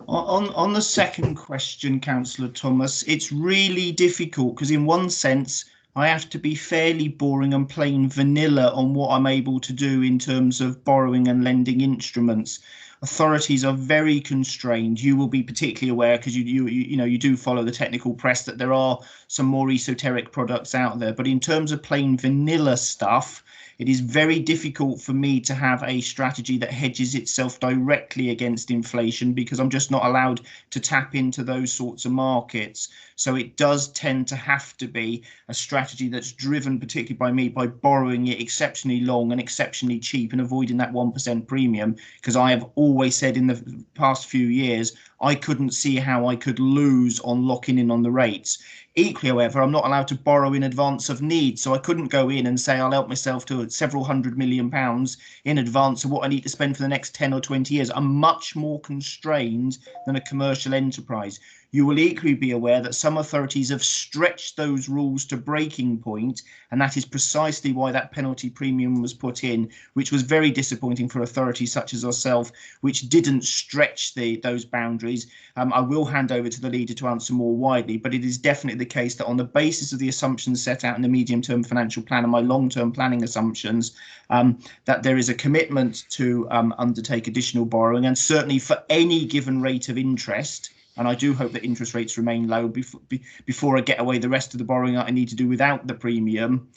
On the second question, Councillor Thomas, it's really difficult because in one sense I have to be fairly boring and plain vanilla on what I'm able to do in terms of borrowing and lending instruments. Authorities are very constrained. You will be particularly aware, because you do follow the technical press, that there are some more esoteric products out there. But in terms of plain vanilla stuff, it is very difficult for me to have a strategy that hedges itself directly against inflation, because I'm just not allowed to tap into those sorts of markets. So it does tend to have to be a strategy that's driven, particularly by me, by borrowing it exceptionally long and exceptionally cheap and avoiding that 1% premium, because I have always said in the past few years I couldn't see how I could lose on locking in on the rates. Equally, however, I'm not allowed to borrow in advance of need, so I couldn't go in and say I'll help myself to several £100 million in advance of what I need to spend for the next 10 or 20 years. I'm much more constrained than a commercial enterprise. You will equally be aware that some authorities have stretched those rules to breaking point, and that is precisely why that penalty premium was put in, which was very disappointing for authorities such as ourselves, which didn't stretch those boundaries. I will hand over to the leader to answer more widely, but it is definitely the case that on the basis of the assumptions set out in the medium-term financial plan and my long-term planning assumptions, that there is a commitment to undertake additional borrowing, and certainly for any given rate of interest. And I do hope that interest rates remain low before I get away the rest of the borrowing that I need to do without the premium,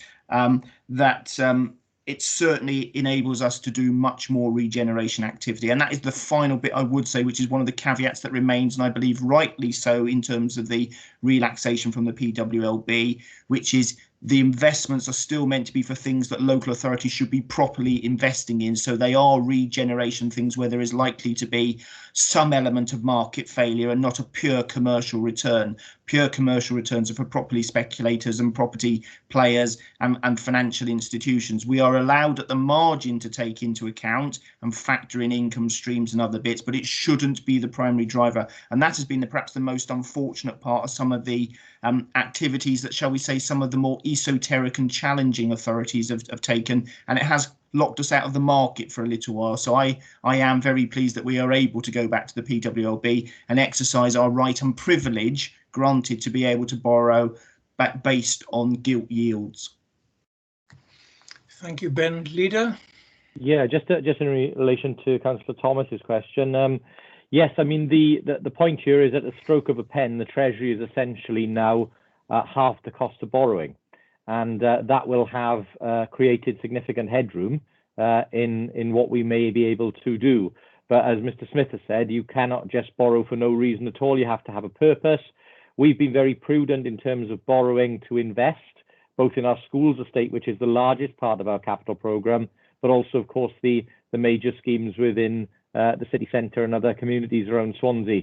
it certainly enables us to do much more regeneration activity. And that is the final bit I would say, which is one of the caveats that remains, and I believe rightly so, in terms of the relaxation from the PWLB, which is the investments are still meant to be for things that local authorities should be properly investing in. So they are regeneration things where there is likely to be some element of market failure and not a pure commercial return. Pure commercial returns are for property speculators and property players and financial institutions. We are allowed at the margin to take into account and factor in income streams and other bits, but it shouldn't be the primary driver. And that has been perhaps the most unfortunate part of some of the activities that, shall we say, some of the more esoteric and challenging authorities have taken, and it has locked us out of the market for a little while. So I am very pleased that we are able to go back to the PWLB and exercise our right and privilege granted to be able to borrow based on gilt yields. Thank you, Ben. Leader? Yeah, just in relation to Councillor Thomas's question, yes, I mean, the point here is at the stroke of a pen, the Treasury is essentially now half the cost of borrowing, and that will have created significant headroom in what we may be able to do. But as Mr. Smith has said, you cannot just borrow for no reason at all. You have to have a purpose. We've been very prudent in terms of borrowing to invest, both in our schools estate, which is the largest part of our capital programme, but also, of course, the major schemes within the city centre and other communities around Swansea.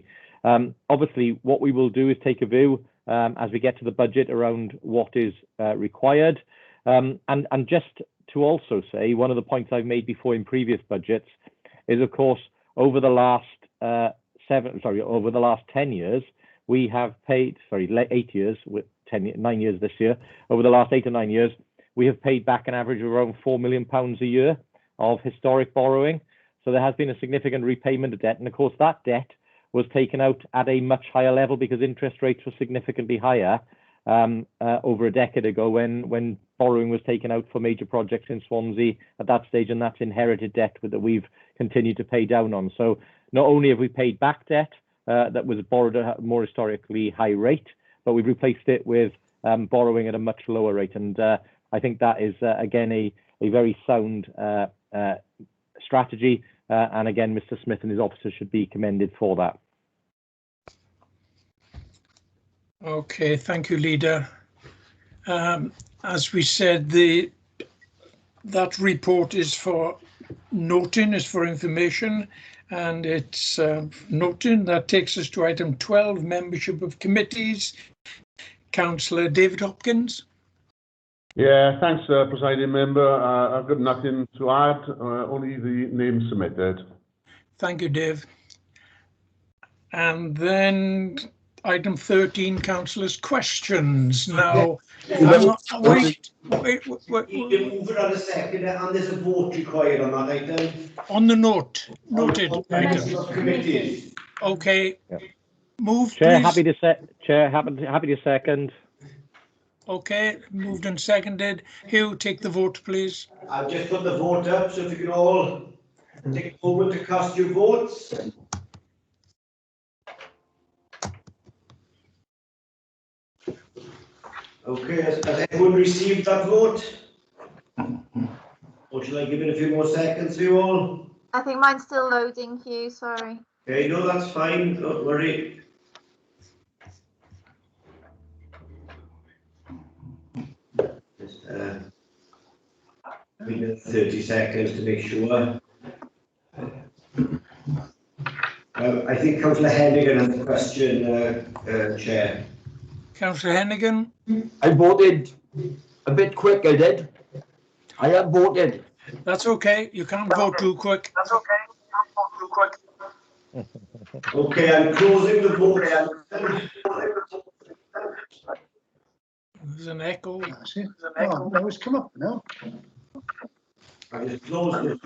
Obviously, what we will do is take a view as we get to the budget around what is required. And just to also say, one of the points I've made before in previous budgets is, of course, over the last 10 years, we have paid, 8 years, with 9 years this year, over the last 8 or 9 years, we have paid back an average of around £4 million a year of historic borrowing. So there has been a significant repayment of debt. And of course, that debt was taken out at a much higher level because interest rates were significantly higher over a decade ago when borrowing was taken out for major projects in Swansea at that stage, and that's inherited debt that we've continued to pay down on. So not only have we paid back debt that was borrowed at a more historically high rate, but we've replaced it with borrowing at a much lower rate. And I think that is, again, a very sound strategy. And again, Mr. Smith and his officers should be commended for that. Okay, thank you, Leader. As we said, that report is for noting, is for information, and it's noting. That takes us to item 12, membership of committees. Councillor David Hopkins. Yeah, thanks, Presiding Member. I've got nothing to add, only the names submitted. Thank you, Dave. And then item 13, councillors' questions. Now, wait. Move it on a second, and there's a vote required on that item. On the note, noted. Committees. Okay. Move, Chair, please. happy to second. Okay, moved and seconded. Hugh, take the vote, please. I've just put the vote up, so if you can all take a moment to cast your votes. Okay, has everyone received that vote? Or shall I give it a few more seconds for you all? I think mine's still loading, Hugh, sorry. Okay, no, that's fine, don't worry. Just 30 seconds to make sure. I think Councillor Hennigan has a question, Chair. Councillor Hennigan. I voted a bit quick, I did. I have voted. That's okay. You can't vote too quick. That's okay. You can't vote too quick. Okay, I'm closing the vote. There's an echo. Oh, no, it's come up now. I just closed it.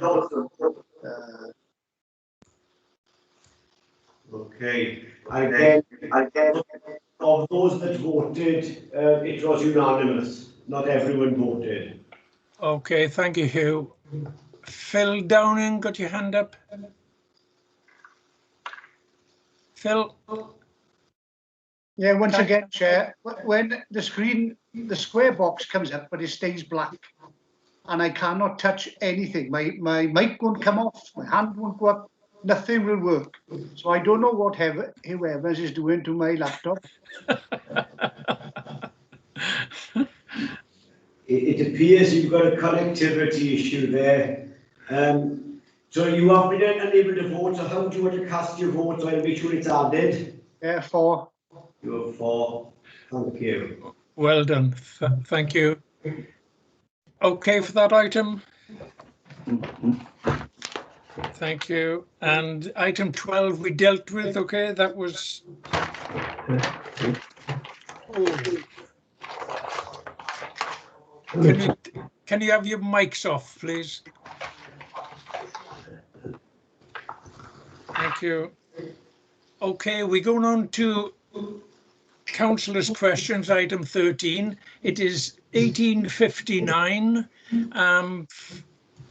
Okay. Again, of those that voted, it was unanimous. Not everyone voted. Okay, thank you, Hugh. Phil Downing, got your hand up? Phil? Yeah, once again, Chair, when the square box comes up, but it stays black, and I cannot touch anything. My mic won't come off, my hand won't go up, nothing will work. So I don't know what whoever is doing to my laptop. It appears you've got a connectivity issue there. So you have been unable to vote. So how do you want to cast your vote? So I'll make sure it's added. Yeah, for. You're for. Thank you. Well done. Thank you. Okay for that item. Thank you. And item 12 we dealt with. Okay, that was. Can you have your mics off, please? Thank you. Okay, we're going on to councillors' questions, item 13. It is 18:59.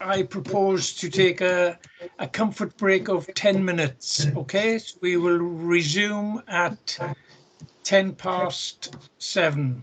I propose to take a comfort break of 10 minutes. Okay, so we will resume at 7:10.